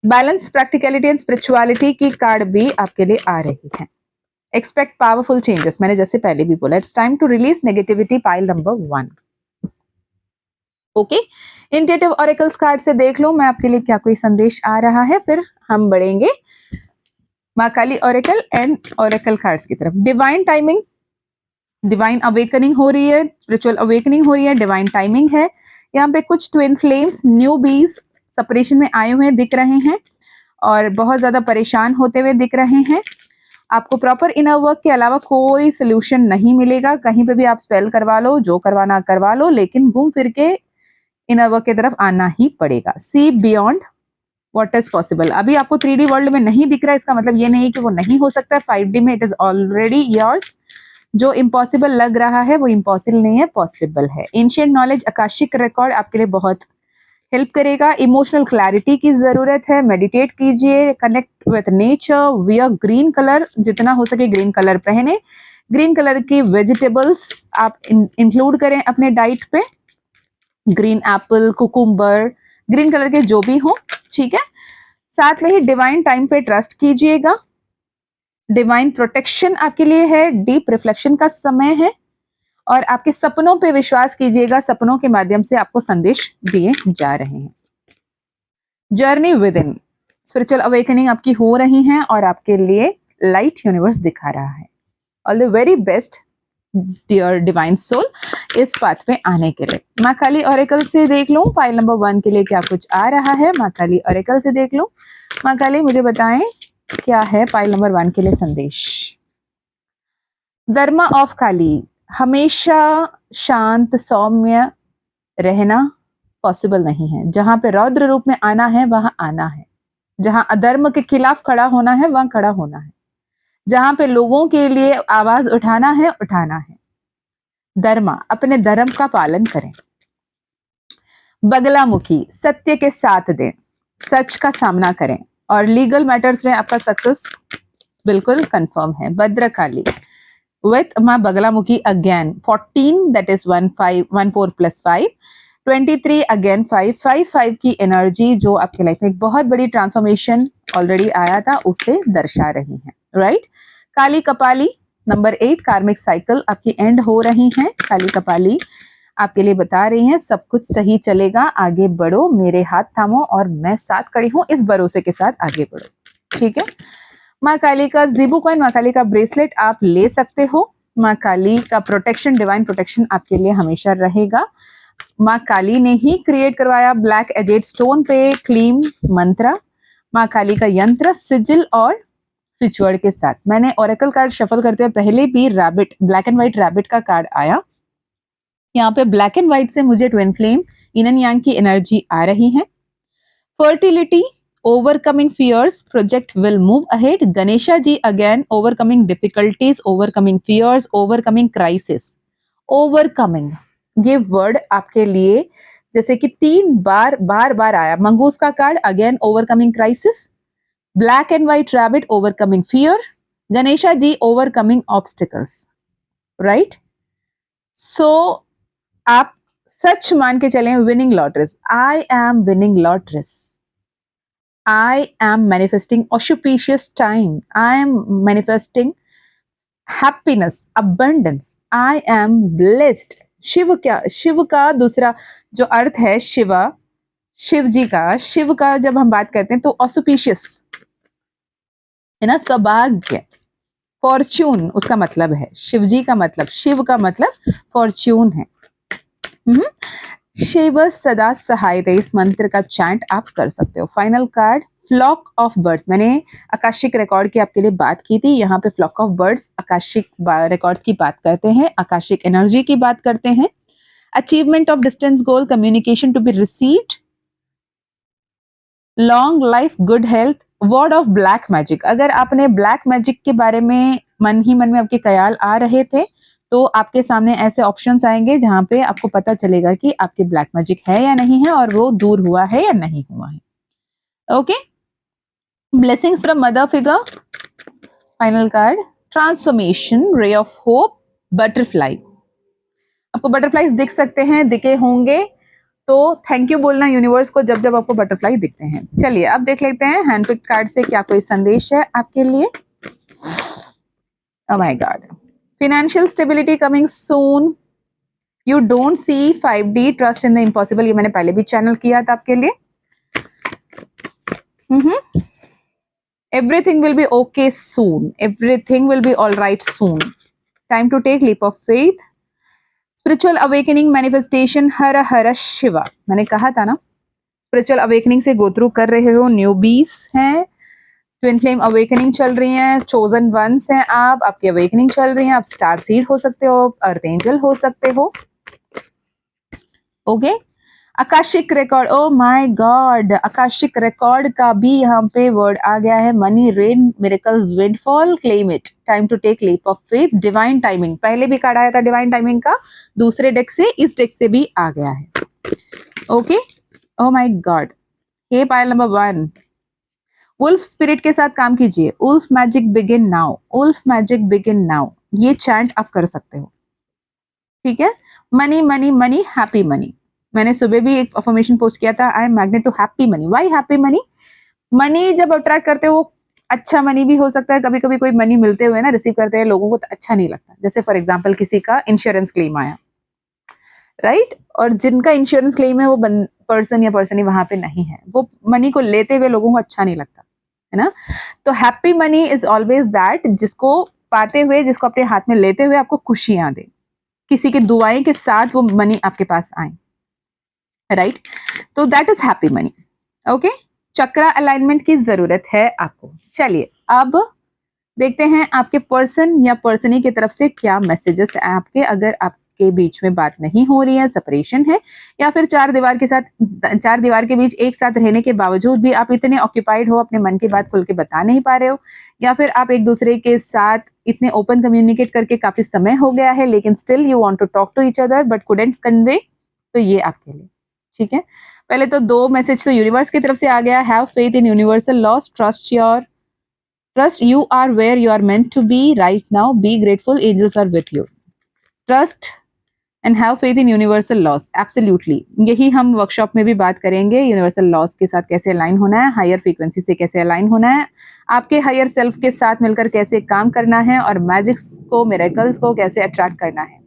Speaker 1: balance, practicality and spirituality की कार्ड भी आपके लिए आ रही है। एक्सपेक्ट पावरफुल चेंजेस, मैंने जैसे पहले भी बोला, it's time to release negativity, pile number 1। Okay, intuitive oracles card से देख लो मैं आपके लिए क्या कोई संदेश आ रहा है, फिर हम बढ़ेंगे माँ काली ऑरेकल एंड ऑरेकल कार्ड्स की तरफ। डिवाइन टाइमिंग, डिवाइन अवेकनिंग हो रही है, स्पिरिचुअल अवेकनिंग हो रही है, डिवाइन टाइमिंग है। यहाँ पे कुछ ट्विन फ्लेम्स, न्यू बीज सेपरेशन में आए हुए दिख रहे हैं और बहुत ज्यादा परेशान होते हुए दिख रहे हैं। आपको प्रॉपर इनर वर्क के अलावा कोई सोल्यूशन नहीं मिलेगा। कहीं पे भी आप स्पेल करवा लो, जो करवाना करवा लो, लेकिन घूम फिर के इनर वर्क की तरफ आना ही पड़ेगा। See beyond what is possible. अभी आपको 3D वर्ल्ड में नहीं दिख रहा है, इसका मतलब ये नहीं कि वो नहीं हो सकता है। 5D में इट इज ऑलरेडी योर्स। जो इम्पॉसिबल लग रहा है वो इम्पॉसिबल नहीं है, पॉसिबल है। एंशिएंट नॉलेज, आकाशिक रिकॉर्ड आपके लिए बहुत हेल्प करेगा। इमोशनल क्लैरिटी की जरूरत है, मेडिटेट कीजिए, connect with nature, wear green colour, जितना हो सके ग्रीन कलर पहने। ग्रीन कलर की वेजिटेबल्स आप इंक्लूड करें अपने डाइट पे, green Apple, cucumber, green colour के जो भी हो, ठीक है। साथ में ही डिवाइन टाइम पे ट्रस्ट कीजिएगा, डिवाइन प्रोटेक्शन आपके लिए है, डीप रिफ्लेक्शन का समय है और आपके सपनों पे विश्वास कीजिएगा, सपनों के माध्यम से आपको संदेश दिए जा रहे हैं। Journey with in, spiritual awakening आपकी हो रही है और आपके लिए लाइट यूनिवर्स दिखा रहा है। All the very best dear divine soul इस पाथ पे आने के लिए। माँ काली ऑरेकल से देख लूं फाइल नंबर 1 के लिए क्या कुछ आ रहा है। माँ काली ऑरेकल से देख लूं। माँ काली मुझे बताएं क्या है फाइल नंबर 1 के लिए संदेश। धर्मा ऑफ काली, हमेशा शांत सौम्य रहना पॉसिबल नहीं है। जहां पे रौद्र रूप में आना है वहां आना है, जहां अधर्म के खिलाफ खड़ा होना है वहां खड़ा होना है, जहां पे लोगों के लिए आवाज उठाना है उठाना है। धर्मा, अपने धर्म का पालन करें। बगलामुखी, सत्य के साथ दें, सच का सामना करें और लीगल मैटर्स में आपका सक्सेस बिल्कुल कंफर्म है। भद्रकाली विथ माँ Baglamukhi again 14 that is 14 + 5 23 again 5 की एनर्जी जो आपके लाइफ में एक बहुत बड़ी ट्रांसफॉर्मेशन ऑलरेडी आया था उसे दर्शा रही है, राइट। काली कपाली नंबर 8, कार्मिक साइकिल आपकी एंड हो रही है। काली कपाली आपके लिए बता रही हैं सब कुछ सही चलेगा, आगे बढ़ो, मेरे हाथ थामो और मैं साथ खड़ी हूं, इस भरोसे के साथ आगे बढ़ो, ठीक है। माँ काली का ज़ीबू कॉइन, माँ काली का ब्रेसलेट आप ले सकते हो। माँ काली का प्रोटेक्शन, डिवाइन प्रोटेक्शन आपके लिए हमेशा रहेगा। माँ काली ने ही क्रिएट करवाया ब्लैक एजेड स्टोन पे क्लीम मंत्र। माँ काली का यंत्र सिजिल और स्विच वर्ड के साथ। मैंने ओरेकल कार्ड शफल करते हुए पहले भी rabbit, black and white rabbit का कार्ड आया। यहाँ पे ब्लैक एंड व्हाइट से मुझे twin flame yin and yang की एनर्जी आ रही है। Fertility, overcoming fears, project will move ahead. Ganesha ji again, overcoming difficulties, overcoming fears, overcoming crisis. overcoming ये वर्ड आपके लिए जैसे कि 3 बार आया। मंगूस का card again overcoming crisis, black and white rabbit overcoming fear, Ganesha ji overcoming obstacles, right. So आप सच मान के चलें, winning lotteries, I am winning lotteries, I am manifesting auspicious time. I am manifesting happiness, abundance. I am blessed. Shiva का दूसरा जो अर्थ है शिवा, शिव जी का, शिव का जब हम बात करते हैं तो ऑस्पिशियस है ना, सौभाग्य, फॉर्च्यून उसका मतलब है। शिव जी का मतलब, शिव का मतलब फॉर्च्यून है। शिव सदा सहाय दे, इस मंत्र का चैंट आप कर सकते हो। Final card flock of birds, मैंने आकाशिक रिकॉर्ड की आपके लिए बात की थी। यहाँ पे flock of birds akashic record की बात करते हैं, आकाशिक एनर्जी की बात करते हैं। Achievement of distance goal, communication to be received, long life, good health, word of black magic. अगर आपने ब्लैक मैजिक के बारे में मन ही मन में आपके ख्याल आ रहे थे तो आपके सामने ऐसे ऑप्शंस आएंगे जहां पे आपको पता चलेगा कि आपके ब्लैक मैजिक है या नहीं है और वो दूर हुआ है या नहीं हुआ है। Okay, blessings from mother figure. Final card transformation, ray of hope, butterfly. आपको बटरफ्लाईज दिख सकते हैं, दिखे होंगे तो थैंक यू बोलना यूनिवर्स को जब जब आपको बटरफ्लाई दिखते हैं। चलिए अब देख लेते हैं हैंडपिक कार्ड से क्या कोई संदेश है आपके लिए। Oh my God. Financial stability coming soon. You don't see 5D, trust in the impossible. ये मैंने पहले भी चैनल किया था आपके लिए। Everything will be okay soon. Everything will be all right soon. Time to take leap of faith. Spiritual awakening manifestation. हर हर शिवा। मैंने कहा था ना, स्पिरिचुअल अवेकनिंग से गो थ्रू कर रहे हो, न्यूबीज हैं, ट्विन फ्लेम अवेकनिंग चल रही है, चोजन वंस हैं आप, आपकी अवेकनिंग चल रही है, आप स्टार सीड हो सकते हो, अर्थ एंजल हो सकते हो। Okay, akashic record, oh my God, akashic record का भी यहाँ पे वर्ड आ गया है, money rain miracles windfall, claim it, time to take leap of faith, divine timing. पहले भी कार्ड आया था डिवाइन टाइमिंग का, दूसरे डेक से, इस डेक से भी आ गया है। Okay, oh my God, hey pile number 1, wolf spirit के साथ काम कीजिए। Wolf magic begin now, wolf magic begin now, ये चैंट आप कर सकते हो, ठीक है। Money money money, happy money. मैंने सुबह भी एक अफर्मेशन पोस्ट किया था, I am magnet to happy money. Why happy money? Money जब अट्रैक्ट करते हो अच्छा मनी भी हो सकता है, कभी कभी कोई मनी मिलते हुए ना रिसीव करते हैं लोगों को तो अच्छा नहीं लगता, जैसे फॉर एग्जाम्पल किसी का इंश्योरेंस क्लेम आया, राइट, और जिनका इंश्योरेंस क्लेम है वो पर्सन या पर्सन ही वहां पे नहीं है, वो मनी को लेते हुए लोगों को अच्छा नहीं लगता है ना। तो happy money is always that जिसको पाते हुए, जिसको अपने हाथ में लेते हुए आपको खुशियां दे, किसी की दुआएं के साथ वो मनी आपके पास आए, राइट। तो that is happy money. Okay, chakra alignment की जरूरत है आपको। चलिए अब देखते हैं आपके पर्सन या पर्सनी की तरफ से क्या मैसेजेस है आपके, अगर आपके बीच में बात नहीं हो रही है, सेपरेशन है, या फिर चार दीवार के बीच एक साथ रहने के बावजूद भी आप इतने ऑक्यूपाइड हो, अपने मन की बात खुल के बता नहीं पा रहे हो, या फिर आप एक दूसरे के साथ इतने ओपन कम्युनिकेट करके काफी समय हो गया है लेकिन still you want to talk to each other but couldn't convey, तो ये आपके लिए ठीक है। पहले तो दो मैसेज तो यूनिवर्स की तरफ से आ गया, have faith in universal loss, trust you are where you are meant to be right now, be grateful, angels are with you, trust and have faith in universal laws, absolutely। यही हम workshop में भी बात करेंगे, universal laws के साथ कैसे align होना है, हायर फ्रीक्वेंसी से कैसे अलाइन होना है, आपके हायर सेल्फ के साथ मिलकर कैसे काम करना है, और मैजिक्स को, मिरेकल्स को कैसे अट्रैक्ट करना है।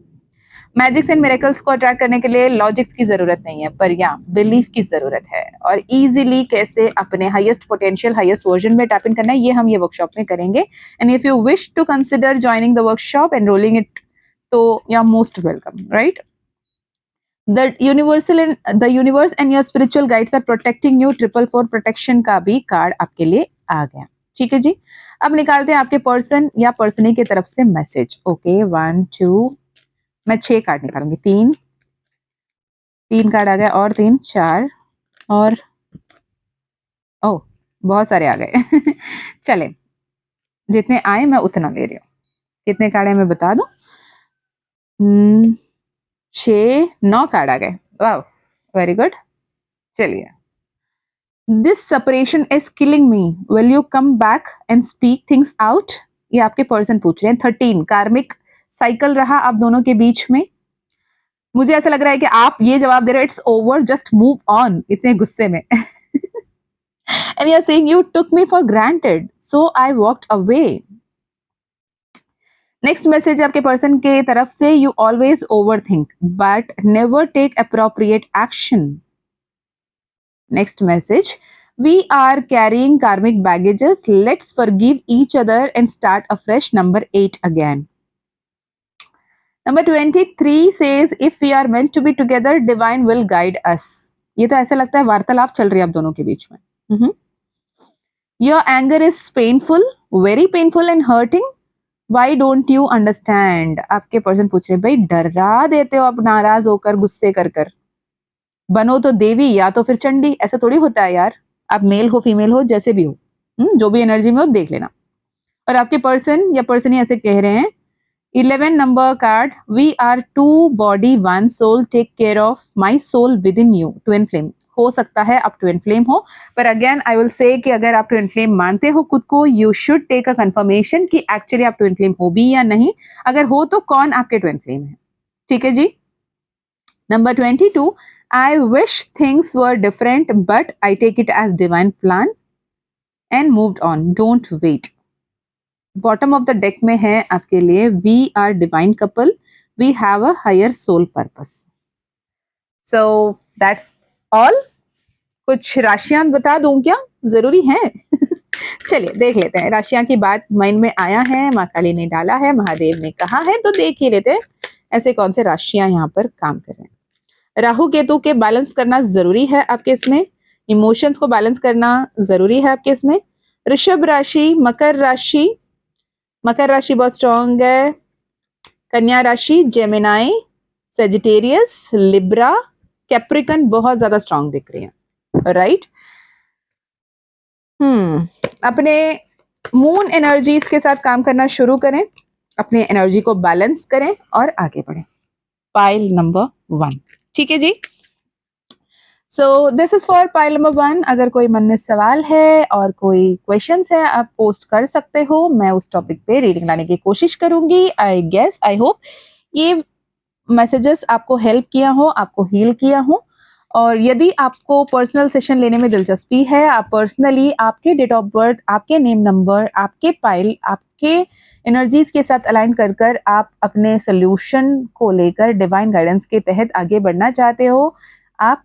Speaker 1: मैजिक्स एंड मिरेकल्स को अट्रैक्ट करने के लिए लॉजिक्स की जरूरत नहीं है, पर या बिलीफ की जरूरत है, और इजीली कैसे अपने हाईएस्ट पोटेंशियल, हाईएस्ट वर्जन में टैप इन करना है, ये हम ये वर्कशॉप में करेंगे। And if you wish to consider joining the workshop, enrolling it, तो you are most welcome, right. The universe and your spiritual guides are protecting you, 444 protection का भी कार्ड आपके लिए आ गया, ठीक है जी। अब निकालते हैं आपके पर्सन या पर्सनी की तरफ से मैसेज। ओके 1 2, मैं 6 कार्ड निकालूंगी, 3 कार्ड आ गए, और 3 4, और ओ बहुत सारे आ गए चले, जितने आए मैं उतना ले रही हूँ। कितने कार्ड है मैं बता दूं, 6 9 कार्ड आ गए, वाह वेरी गुड। चलिए, this separation is killing me, will you come back and speak things out, ये आपके पर्सन पूछ रहे हैं। 13 कार्मिक साइकिल रहा आप दोनों के बीच में, मुझे ऐसा लग रहा है कि आप ये जवाब दे रहे हो, it's over, just move on, इतने गुस्से में and you're saying you took me for granted so I walked away। Next message आपके पर्सन के तरफ से, you always overthink but never take appropriate action. Next message, we are carrying karmic baggages, let's forgive each other and start afresh, number 8 again. Number 23 says if we are meant to be together divine will guide us। ये तो ऐसा लगता है वार्तालाप चल रही है आप दोनों के बीच में। Your anger is painful, very painful and hurting, why don't you understand। आपके पर्सन पूछ रहे भाई डरा देते हो आप नाराज होकर, गुस्से कर कर, बनो तो देवी या तो फिर चंडी, ऐसा थोड़ी होता है यार, आप मेल हो फीमेल हो जैसे भी हो, जो भी एनर्जी में हो देख लेना। और आपके पर्सन या पर्सन ही ऐसे कह रहे हैं, 11 number card, we are 2 body 1 soul, take care of my soul within you, twin flame. हो सकता है आप ट्विन फ्लेम हो, पर अगेन आई विल से कि अगर आप ट्विन फ्लेम मानते हो खुद को, you should take a confirmation कि एक्चुअली आप ट्विन फ्लेम हो भी या नहीं, अगर हो तो कौन आपके ट्विन फ्लेम है, ठीक है जी। Number 22, I wish things were different but I take it as divine plan and moved on, don't wait. Bottom of the deck में है आपके लिए, we are divine couple, we have a higher soul purpose. So that's all. कुछ राशियां बता दूं क्या, जरूरी है चलिए देख लेते हैं, राशियां की बात माइंड में आया है, माँ काली ने डाला है, महादेव ने कहा है, तो देख ही लेते हैं ऐसे कौन से राशियां यहाँ पर काम कर रहे हैं। राहु केतु के बैलेंस करना जरूरी है आपके इसमें, इमोशंस को बैलेंस करना जरूरी है आपके इसमें। ऋषभ राशि, मकर राशि बहुत स्ट्रॉन्ग है, कन्या राशि, जेमिनाई, सेजिटेरियस, लिब्रा, कैप्रिकन बहुत ज्यादा स्ट्रॉन्ग दिख रही है, राइट। अपने मून एनर्जीज के साथ काम करना शुरू करें, अपने एनर्जी को बैलेंस करें और आगे बढ़ें। पाइल नंबर 1, ठीक है जी। So this is for pile number 1। अगर कोई मन में सवाल है और कोई क्वेश्चंस है, आप पोस्ट कर सकते हो, मैं उस टॉपिक पे रीडिंग लाने की कोशिश करूंगी। आई होप ये मैसेजेस आपको हेल्प किया हो, आपको हील किया हो, और यदि आपको पर्सनल सेशन लेने में दिलचस्पी है, आप पर्सनली आपके डेट ऑफ बर्थ, आपके नेम नंबर, आपके पाइल, आपके एनर्जीज के साथ अलाइन कर कर आप अपने सोल्यूशन को लेकर डिवाइन गाइडेंस के तहत आगे बढ़ना चाहते हो, आप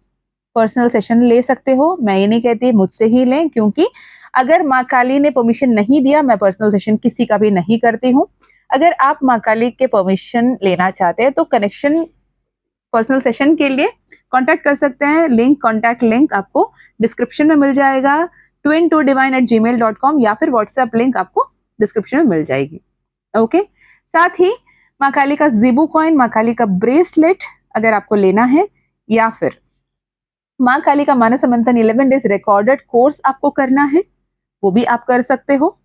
Speaker 1: पर्सनल सेशन ले सकते हो। मैं ये नहीं कहती मुझसे ही लें, क्योंकि अगर माँ काली ने परमिशन नहीं दिया, मैं पर्सनल सेशन किसी का भी नहीं करती हूँ। अगर आप माँ काली के परमिशन लेना चाहते हैं तो कनेक्शन पर्सनल सेशन के लिए कांटेक्ट कर सकते हैं। कॉन्टैक्ट लिंक आपको डिस्क्रिप्शन में मिल जाएगा, twin2divine@gmail.com, या फिर व्हाट्सएप लिंक आपको डिस्क्रिप्शन में मिल जाएगी। ओके, साथ ही माँ काली का ज़ीबू कॉइन, माँ काली का ब्रेसलेट अगर आपको लेना है, या फिर माँ काली का मानस मंथन 11 डेज रिकॉर्डेड कोर्स आपको करना है, वो भी आप कर सकते हो।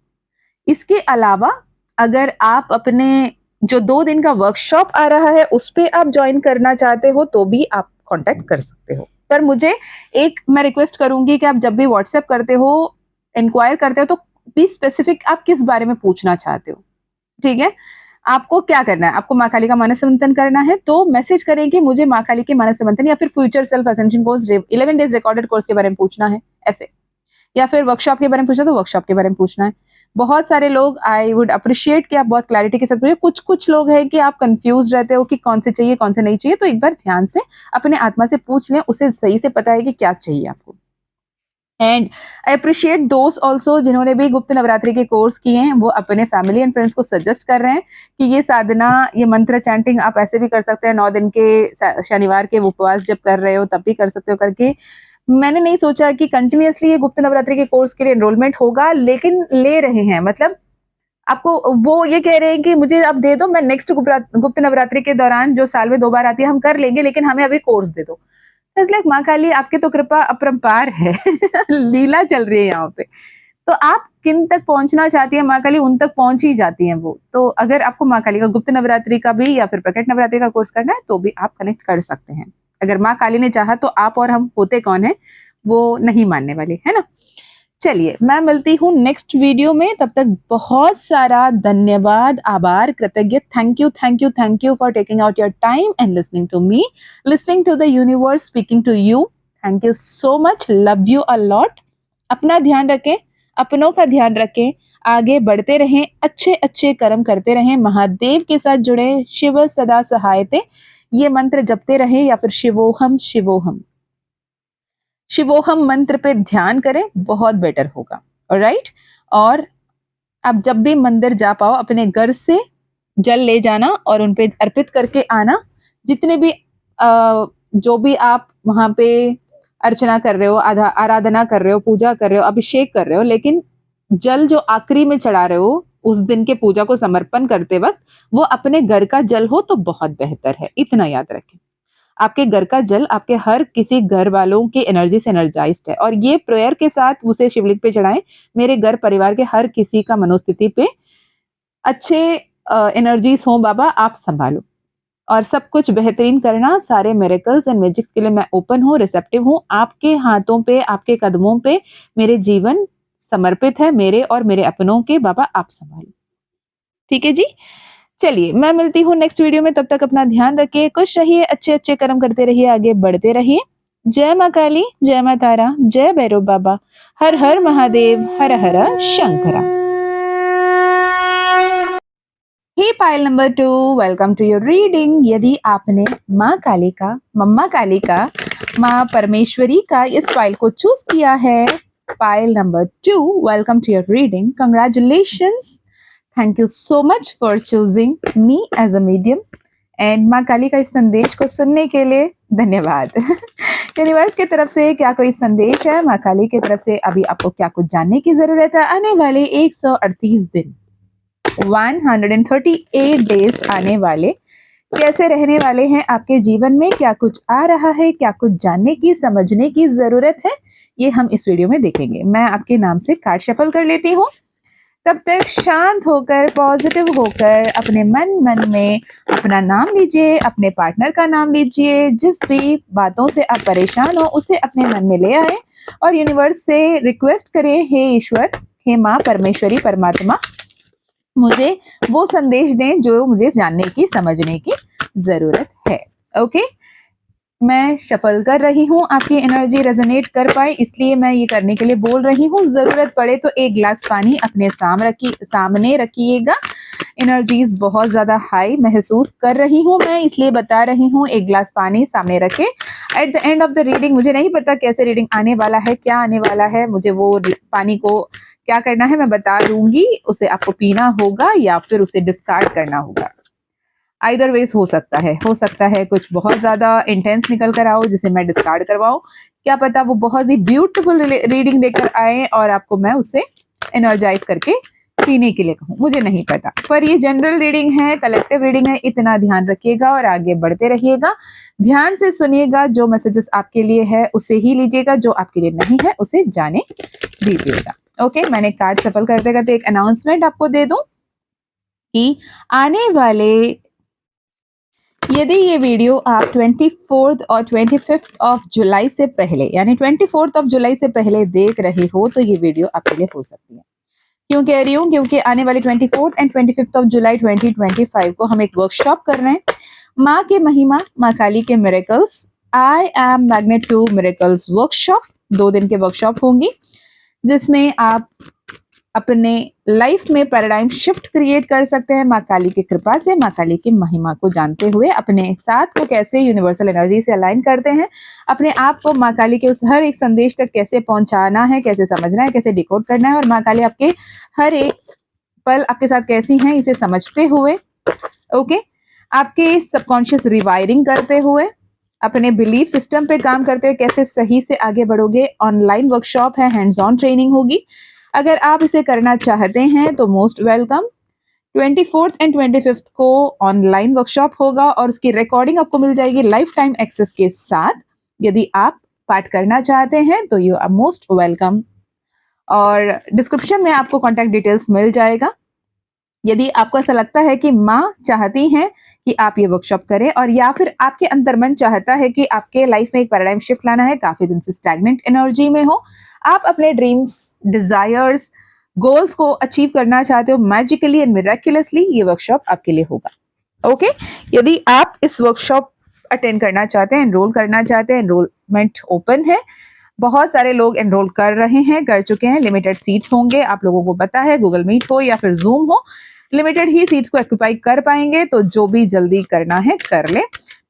Speaker 1: इसके अलावा अगर आप अपने जो 2 दिन का वर्कशॉप आ रहा है उस पे आप ज्वाइन करना चाहते हो तो भी आप कांटेक्ट कर सकते हो। पर मुझे एक मैं रिक्वेस्ट करूंगी कि आप जब भी व्हाट्सएप करते हो, इंक्वायर करते हो, तो बी स्पेसिफिक, आप किस बारे में पूछना चाहते हो। ठीक है, आपको क्या करना है, आपको माँ काली का मानस मंथन करना है तो मैसेज करें कि मुझे माँ काली के मानस मंथन या फिर future self ascension course 11 days recorded course के बारे में पूछना है, ऐसे, या फिर वर्कशॉप के बारे में पूछना तो वर्कशॉप के बारे में पूछना है। बहुत सारे लोग, आई वुड अप्रिशिएट कि आप बहुत क्लैरिटी के साथ पूछे। कुछ लोग हैं कि आप कंफ्यूज रहते हो कि कौन से चाहिए कौन से नहीं चाहिए, तो एक बार ध्यान से अपने आत्मा से पूछ लें, उसे सही से पता है कि क्या चाहिए आपको। एंड आई अप्रिशिएट दोस्त ऑल्सो जिन्होंने भी गुप्त नवरात्रि के कोर्स किए हैं, वो अपने फैमिली एंड फ्रेंड्स को सजेस्ट कर रहे हैं कि ये साधना, ये मंत्र चैंटिंग आप ऐसे भी कर सकते हैं, 9 दिन के शनिवार के उपवास जब कर रहे हो तब भी कर सकते हो करके। मैंने नहीं सोचा कि कंटिन्यूअसली ये गुप्त नवरात्रि के कोर्स के लिए एनरोलमेंट होगा, लेकिन ले रहे हैं, मतलब आपको वो ये कह रहे हैं कि मुझे आप दे दो, मैं नेक्स्ट गुप्त नवरात्रि के दौरान जो साल में 2 बार आती है हम कर लेंगे, लेकिन हमें अभी कोर्स दे दो। इट्स लाइक माँ काली आपकी तो कृपा अपरंपार है लीला चल रही है यहाँ पे। तो आप किन तक पहुंचना चाहती है माँ काली, उन तक पहुंच ही जाती हैं वो। तो अगर आपको माँ काली का गुप्त नवरात्रि का भी या फिर प्रकट नवरात्रि का कोर्स करना है तो भी आप कनेक्ट कर सकते हैं। अगर माँ काली ने चाहा तो आप और हम होते कौन है, वो नहीं मानने वाले, है ना। चलिए, मैं मिलती हूँ नेक्स्ट वीडियो में, तब तक बहुत सारा धन्यवाद, आभार, कृतज्ञ, thank you for taking out your time and listening to me, listening to the universe, speaking to you. Thank you so much, love you a lot. अपना ध्यान रखें, अपनों का ध्यान रखें, आगे बढ़ते रहें, अच्छे अच्छे कर्म करते रहें, महादेव के साथ जुड़े, शिव सदा सहायते, ये मंत्र जपते रहें, या फिर शिवोहम शिवोहम शिवोहम मंत्र पे ध्यान करें, बहुत बेटर होगा। ऑलराइट, और आप जब भी मंदिर जा पाओ अपने घर से जल ले जाना और उन पे अर्पित करके आना। जितने भी जो भी आप वहां पे अर्चना कर रहे हो, आराधना कर रहे हो, पूजा कर रहे हो, अभिषेक कर रहे हो, लेकिन जल जो आखिरी में चढ़ा रहे हो उस दिन के पूजा को समर्पण करते वक्त वो अपने घर का जल हो तो बहुत बेहतर है, इतना याद रखें। आपके घर का जल आपके हर किसी घर वालों की एनर्जी से एनर्जाइज्ड है, और ये प्रेयर के साथ उसे शिवलिंग पे चढ़ाएं। मेरे घर परिवार के हर किसी का मनोस्थिति पे अच्छे एनर्जीज हो, बाबा आप संभालो, और सब कुछ बेहतरीन करना। सारे मिरेकल्स एंड मैजिक्स के लिए मैं ओपन हूँ, रिसेप्टिव हूँ। आपके हाथों पे, आपके कदमों पे मेरे जीवन समर्पित है, मेरे और मेरे अपनों के, बाबा आप संभालो। ठीक है जी, चलिए मैं मिलती हूँ नेक्स्ट वीडियो में, तब तक अपना ध्यान रखिए, खुश रहिए, अच्छे अच्छे कर्म करते रहिए, आगे बढ़ते रहिए। जय माँ काली, जय माँ तारा, जय भैरव बाबा, हर हर महादेव, हर हर Shankara. Hey pile number 2, welcome to your reading. यदि आपने माँ काली का, मम्मा काली का, माँ परमेश्वरी का इस पाइल को चूज किया है, pile number 2, welcome to your reading, congratulations, thank you so much for choosing me as a medium. And माँ काली का इस संदेश को सुनने के लिए धन्यवाद। यूनिवर्स की तरफ से क्या कोई संदेश है, माँ काली की तरफ से अभी आपको क्या कुछ जानने की जरूरत है, आने वाले 138 दिन, 138 डेज आने वाले कैसे रहने वाले हैं आपके जीवन में, क्या कुछ आ रहा है, क्या कुछ जानने की, समझने की जरूरत है, ये हम इस वीडियो में देखेंगे। मैं आपके नाम से कार्ड शफल कर लेती हूँ, तब तक शांत होकर, पॉजिटिव होकर अपने मन में अपना नाम लीजिए, अपने पार्टनर का नाम लीजिए, जिस भी बातों से आप परेशान हो उसे अपने मन में ले आए और यूनिवर्स से रिक्वेस्ट करें, हे ईश्वर, हे माँ परमेश्वरी, परमात्मा, मुझे वो संदेश दें जो मुझे जानने की, समझने की जरूरत है। ओके, मैं शफल कर रही हूँ, आपकी एनर्जी रेजोनेट कर पाए इसलिए मैं ये करने के लिए बोल रही हूँ। ज़रूरत पड़े तो एक ग्लास पानी अपने सामने रखिएगा। एनर्जीज बहुत ज़्यादा हाई महसूस कर रही हूँ मैं, इसलिए बता रही हूँ एक ग्लास पानी सामने रखें। At the end of the reading, मुझे नहीं पता कैसे रीडिंग आने वाला है, क्या आने वाला है, मुझे वो पानी को क्या करना है मैं बता दूंगी। उसे आपको पीना होगा या फिर उसे डिस्कार्ड करना होगा। आइदर वेज हो सकता है कुछ बहुत ज़्यादा इंटेंस निकल कर आओ जिसे मैं डिस्कार्ड करवाऊँ। क्या पता वो बहुत ही ब्यूटीफुल रीडिंग देकर आए और आपको मैं उसे एनर्जाइज करके पीने के लिए कहूँ, मुझे नहीं पता। पर ये जनरल रीडिंग है, कलेक्टिव रीडिंग है, इतना ध्यान रखिएगा और आगे बढ़ते रहिएगा। ध्यान से सुनिएगा, जो मैसेजेस आपके लिए है उसे ही लीजिएगा, जो आपके लिए नहीं है उसे जाने दीजिएगा। ओके, मैंने कार्ड सफल करते करते एक अनाउंसमेंट आपको दे दूं कि आने वाले, यदि ये वीडियो आप 24 और 25 ऑफ जुलाई से पहले, यानी 24 ऑफ जुलाई से पहले देख रहे हो तो ये वीडियो आपके लिए हो सकती है। क्यों कह रही हूँ? क्योंकि आने वाली 24 एंड 25 ऑफ जुलाई 2025 को हम एक वर्कशॉप कर रहे हैं, माँ के महिमा, माँ काली के miracles, I am magnet to miracles workshop. 2 दिन के वर्कशॉप होंगी जिसमें आप अपने लाइफ में पैराडाइम शिफ्ट क्रिएट कर सकते हैं माँ काली की कृपा से, माँ काली की महिमा को जानते हुए, अपने साथ को कैसे यूनिवर्सल एनर्जी से अलाइन करते हैं, अपने आप को माँ काली के उस हर एक संदेश तक कैसे पहुंचाना है, कैसे समझना है, कैसे डिकोड करना है, और माँ काली आपके हर एक पल आपके साथ कैसी हैं इसे समझते हुए, ओके, आपके सबकॉन्शियस रिवायरिंग करते हुए, अपने बिलीफ सिस्टम पे काम करते हुए कैसे सही से आगे बढ़ोगे। ऑनलाइन वर्कशॉप है, हैंड्स ऑन ट्रेनिंग होगी। अगर आप इसे करना चाहते हैं तो मोस्ट वेलकम। 24 एंड 25 को ऑनलाइन वर्कशॉप होगा और उसकी रिकॉर्डिंग आपको मिल जाएगी लाइफ टाइम एक्सेस के साथ। यदि आप पार्ट करना चाहते हैं तो यू आर मोस्ट वेलकम, और डिस्क्रिप्शन में आपको कॉन्टैक्ट डिटेल्स मिल जाएगा। यदि आपको ऐसा लगता है कि माँ चाहती हैं कि आप ये वर्कशॉप करें, और या फिर आपके अंतर मन चाहता है कि आपके लाइफ में एक पैराडाइम शिफ्ट लाना है, काफी दिन से स्टैग्नेंट एनर्जी में हो, आप अपने ड्रीम्स, डिजायर्स, गोल्स को अचीव करना चाहते हो मैजिकली एंड मिराक्युलसली, ये वर्कशॉप आपके लिए होगा। ओके, यदि आप इस वर्कशॉप अटेंड करना चाहते हैं, एनरोल करना चाहते हैं, एनरोलमेंट ओपन है। बहुत सारे लोग एनरोल कर रहे हैं, कर चुके हैं। लिमिटेड सीट्स होंगे, आप लोगों को पता है, गूगल मीट हो या फिर जूम हो, लिमिटेड ही सीट्स को ऑक्यूपाई कर पाएंगे, तो जो भी जल्दी करना है कर ले।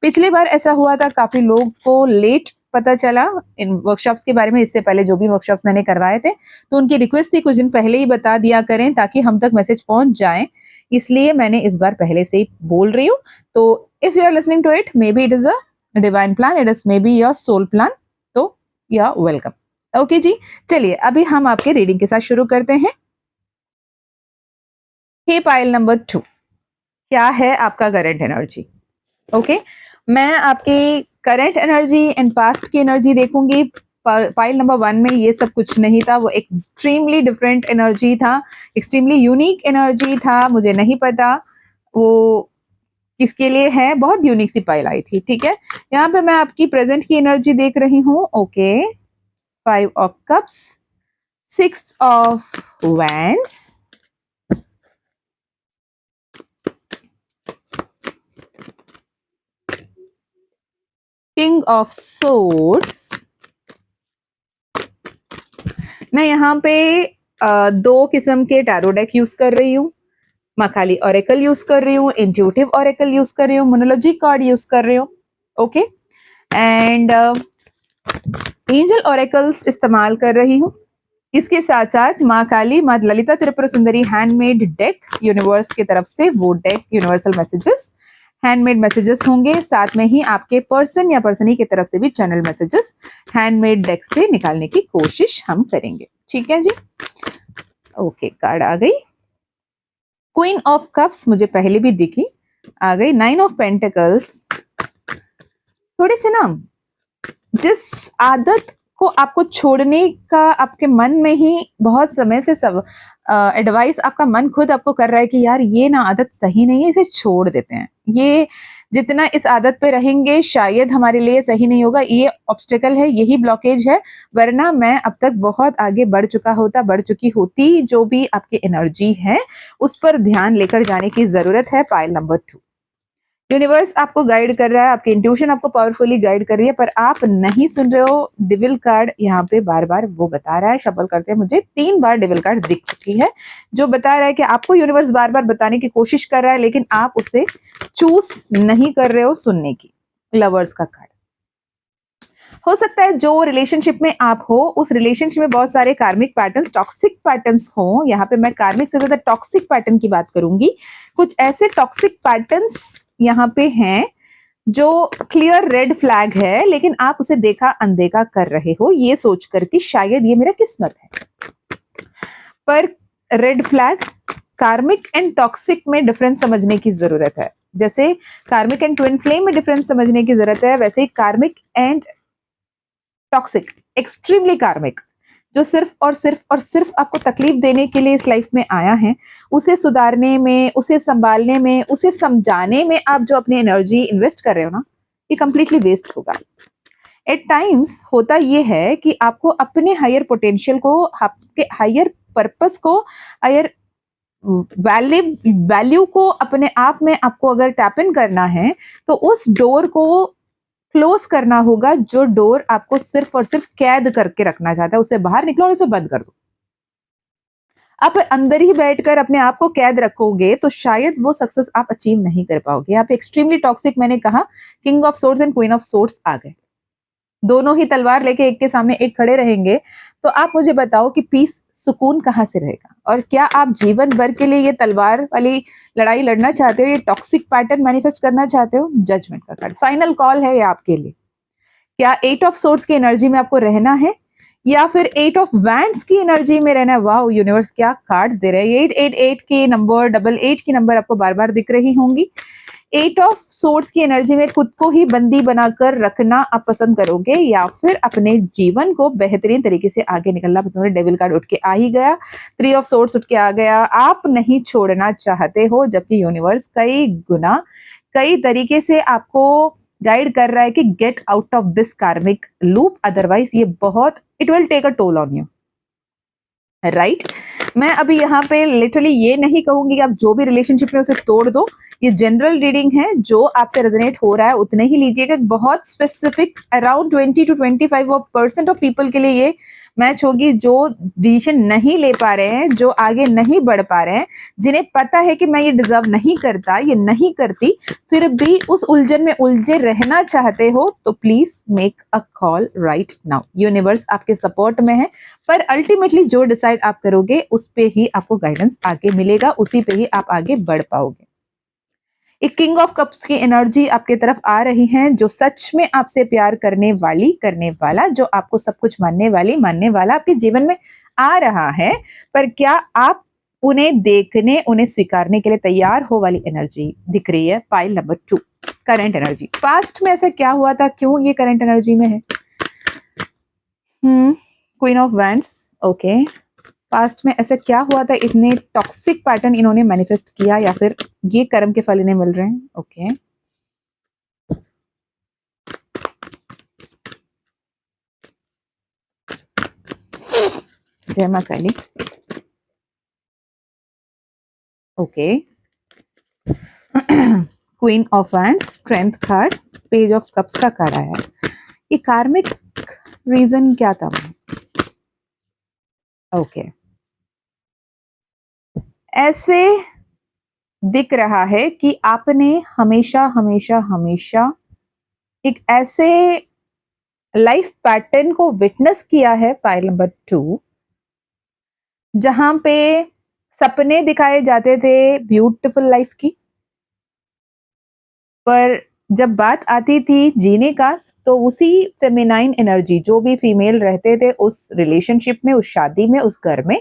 Speaker 1: पिछली बार ऐसा हुआ था, काफी लोग को लेट पता चला इन वर्कशॉप्स के बारे में। इससे पहले जो भी वर्कशॉप्स मैंने करवाए थे तो उनकी रिक्वेस्ट थी कुछ दिन पहले ही बता दिया करें ताकि हम तक मैसेज पहुंच जाए, इसलिए मैंने इस बार पहले से ही बोल रही हूँ। तो if you are listening to it, maybe it is a divine plan, it is maybe your soul plan, तो you are welcome. Okay ji, चलिए अभी हम आपके रीडिंग के साथ शुरू करते हैं। हे पाइल नंबर 2, क्या है आपका करंट एनर्जी? ओके, मैं आपकी करंट एनर्जी एंड पास्ट की एनर्जी देखूंगी। पाइल नंबर 1 में ये सब कुछ नहीं था, वो एक्सट्रीमली डिफरेंट एनर्जी था, एक्सट्रीमली यूनिक एनर्जी था। मुझे नहीं पता वो किसके लिए है, बहुत यूनिक सी पाइल आई थी। ठीक है, यहाँ पे मैं आपकी प्रेजेंट की एनर्जी देख रही हूँ। Okay, 5 of cups, 6 of wands, king of swords. मैं यहाँ पे 2 किस्म के टैरो डेक यूज कर रही हूँ। माँ काली ऑरेकल यूज कर रही हूँ, इंट्यूटिव ऑरेकल यूज कर रही हूँ, मोनोलॉजी कार्ड यूज कर रही हूँ। ओके, एंड एंजल ऑरेकल्स इस्तेमाल कर रही हूँ। इसके साथ साथ माँ काली, माँ Lalita Tripura Sundari handmade deck universe की तरफ से, वो deck universal messages, handmade messages होंगे। साथ में ही आपके पर्सन या पर्सनी की तरफ से भी चैनल मैसेजेस हैंडमेड डेक से निकालने की कोशिश हम करेंगे। ठीक है जी, ओके, कार्ड आ गई। क्वीन ऑफ कप्स मुझे पहले भी दिखी, आ गई। 9 ऑफ पेंटिकल्स। थोड़ी सी ना, जिस आदत को आपको छोड़ने का आपके मन में ही बहुत समय से सब एडवाइस आपका मन खुद आपको कर रहा है कि यार ये ना आदत सही नहीं है, इसे छोड़ देते हैं। ये जितना इस आदत पे रहेंगे शायद हमारे लिए सही नहीं होगा, ये ऑब्स्टेकल है, यही ब्लॉकेज है, वरना मैं अब तक बहुत आगे बढ़ चुकी होती। जो भी आपकी एनर्जी है उस पर ध्यान लेकर जाने की जरूरत है। पाइल नंबर 2, यूनिवर्स आपको गाइड कर रहा है, आपकी इंट्यूशन आपको पावरफुली गाइड कर रही है, पर आप नहीं सुन रहे हो। डेविल कार्ड यहाँ पे बार बार वो बता रहा है, शफल करते हैं मुझे 3 बार डेविल कार्ड दिख चुकी है, जो बता रहा है कि आपको यूनिवर्स बार बार बताने की कोशिश कर रहा है, लेकिन आप उसे चूज नहीं कर रहे हो सुनने की। लवर्स का कार्ड हो सकता है जो रिलेशनशिप में आप हो, उस रिलेशनशिप में बहुत सारे कार्मिक पैटर्न्स, टॉक्सिक पैटर्न्स हो। यहाँ पे मैं कार्मिक से ज्यादा टॉक्सिक पैटर्न की बात करूंगी। कुछ ऐसे टॉक्सिक पैटर्न्स यहाँ पे हैं जो क्लियर रेड फ्लैग है, लेकिन आप उसे देखा अनदेखा कर रहे हो, ये सोच कर कि शायद ये मेरा किस्मत है। पर रेड फ्लैग, कार्मिक एंड टॉक्सिक में डिफरेंस समझने की जरूरत है। जैसे कार्मिक एंड ट्विन फ्लेम में डिफरेंस समझने की जरूरत है, वैसे ही कार्मिक एंड टॉक्सिक, एक्सट्रीमली कार्मिक, जो सिर्फ और सिर्फ और सिर्फ आपको तकलीफ देने के लिए इस लाइफ में आया है, उसे सुधारने में, उसे संभालने में, उसे समझाने में आप जो अपनी एनर्जी इन्वेस्ट कर रहे हो ना, ये कंप्लीटली वेस्ट होगा। एट टाइम्स होता ये है कि आपको अपने हायर पोटेंशियल को, आपके हायर पर्पस को, हायर वैल्यू को अपने आप में आपको अगर टैप इन करना है, तो उस डोर को क्लोज करना होगा, जो डोर आपको सिर्फ और सिर्फ कैद करके रखना चाहता है, उसे बाहर निकलो और उसे बंद कर दो। आप अंदर ही बैठकर अपने आप को कैद रखोगे तो शायद वो सक्सेस आप अचीव नहीं कर पाओगे। यहाँ पे एक्सट्रीमली टॉक्सिक, मैंने कहा king of swords and queen of swords आ गए, दोनों ही तलवार लेके एक के सामने एक खड़े रहेंगे। तो आप मुझे बताओ कि पीस, सुकून कहाँ से रहेगा? और क्या आप जीवन भर के लिए ये तलवार वाली लड़ाई लड़ना चाहते हो, ये टॉक्सिक पैटर्न मैनिफेस्ट करना चाहते हो? जजमेंट का कार्ड, फाइनल कॉल है ये आपके लिए। क्या 8 ऑफ सोर्ड्स की एनर्जी में आपको रहना है या फिर 8 ऑफ वैंड्स की एनर्जी में रहना है? वाह, यूनिवर्स क्या कार्ड्स दे रहे हैं। 888 की नंबर, 88 की नंबर आपको बार बार दिख रही होंगी। 8 ऑफ सोर्ड्स की एनर्जी में खुद को ही बंदी बनाकर रखना आप पसंद करोगे या फिर अपने जीवन को बेहतरीन तरीके से आगे निकलना पसंद करोगे? डेविल कार्ड उठ के आ ही गया, 3 ऑफ सोर्ड्स उठ के आ गया। आप नहीं छोड़ना चाहते हो, जबकि यूनिवर्स कई गुना, कई तरीके से आपको गाइड कर रहा है कि get out of this karmic loop, otherwise ये बहुत, it will take a toll on you, right. मैं अभी यहाँ पे लिटरली ये नहीं कहूंगी कि आप जो भी रिलेशनशिप में उसे तोड़ दो। ये जनरल रीडिंग है, जो आपसे रेजोनेट हो रहा है उतने ही लीजिएगा। बहुत specific around 20 to 25% of people के लिए ये मैच होगी, जो डिसीजन नहीं ले पा रहे हैं, जो आगे नहीं बढ़ पा रहे हैं, जिन्हें पता है कि मैं ये डिजर्व नहीं करता, ये नहीं करती, फिर भी उस उलझन में उलझे रहना चाहते हो, तो please make a call right now. Universe आपके सपोर्ट में है, पर अल्टीमेटली जो डिसाइड आप करोगे उस पे ही आपको गाइडेंस आगे मिलेगा, उसी पे ही आप आगे बढ़ पाओगे। एक किंग ऑफ कप्स की एनर्जी आपके तरफ आ रही है, जो सच में आपसे प्यार करने वाली, करने वाला, जो आपको सब कुछ मानने वाली, मानने वाला आपके जीवन में आ रहा है। पर क्या आप उन्हें देखने, उन्हें स्वीकारने के लिए तैयार हो वाली एनर्जी दिख रही है। Pile number 2, current energy. Past में ऐसा क्या हुआ था, क्यों ये करंट एनर्जी में है? Queen of wands, okay. Past में ऐसा क्या हुआ था, इतने टॉक्सिक पैटर्न इन्होंने मैनिफेस्ट किया, या फिर ये कर्म के फल इन्हें मिल रहे हैं? ओके, जय मां Kali. Okay, queen of wands, strength card, page of cups का कार्ड आया है। ये कार्मिक रीजन क्या था? ओके, ऐसे दिख रहा है कि आपने हमेशा हमेशा हमेशा एक ऐसे लाइफ पैटर्न को विटनेस किया है, पाइल नंबर 2, जहां पे सपने दिखाए जाते थे ब्यूटीफुल लाइफ की, पर जब बात आती थी जीने का, तो उसी फेमिनाइन एनर्जी, जो भी फीमेल रहते थे उस रिलेशनशिप में, उस शादी में, उस घर में,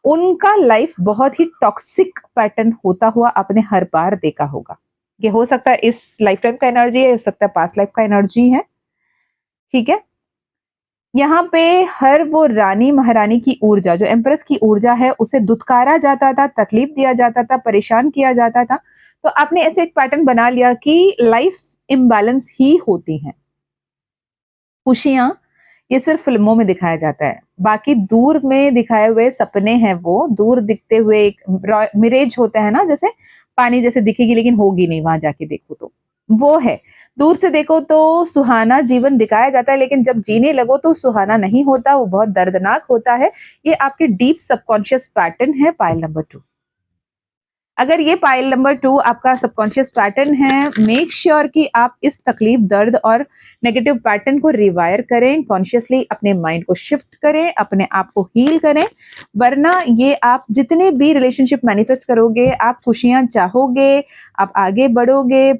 Speaker 1: उनका लाइफ बहुत ही टॉक्सिक पैटर्न होता हुआ आपने हर बार देखा होगा। ये हो सकता है इस लाइफ टाइम का एनर्जी है, हो सकता है पास्ट लाइफ का एनर्जी है, ठीक है। यहाँ पे हर वो रानी महारानी की ऊर्जा, जो एम्प्रेस की ऊर्जा है, उसे दुत्कारा जाता था, तकलीफ दिया जाता था, परेशान किया जाता था। तो आपने ऐसे एक पैटर्न बना लिया कि लाइफ इम्बैलेंस ही होती हैं। खुशियां ये सिर्फ फिल्मों में दिखाया जाता है। बाकी दूर में दिखाए हुए सपने हैं, वो दूर दिखते हुए एक मिरेज होता है ना, जैसे पानी जैसे दिखेगी लेकिन होगी नहीं, वहां जाके देखो तो वो है। दूर से देखो तो सुहाना जीवन दिखाया जाता है, लेकिन जब जीने लगो तो सुहाना नहीं होता, वो बहुत दर्दनाक होता है। ये आपके डीप सबकॉन्शियस पैटर्न है, पाइल नंबर 2। अगर ये पाइल नंबर 2 आपका सबकॉन्शियस पैटर्न है, मेक श्योर कि आप इस तकलीफ, दर्द और नेगेटिव पैटर्न को रिवायर करें, कॉन्शियसली अपने माइंड को शिफ्ट करें, अपने आप को हील करें। वरना ये आप जितने भी रिलेशनशिप मैनिफेस्ट करोगे, आप खुशियां चाहोगे, आप आगे बढ़ोगे,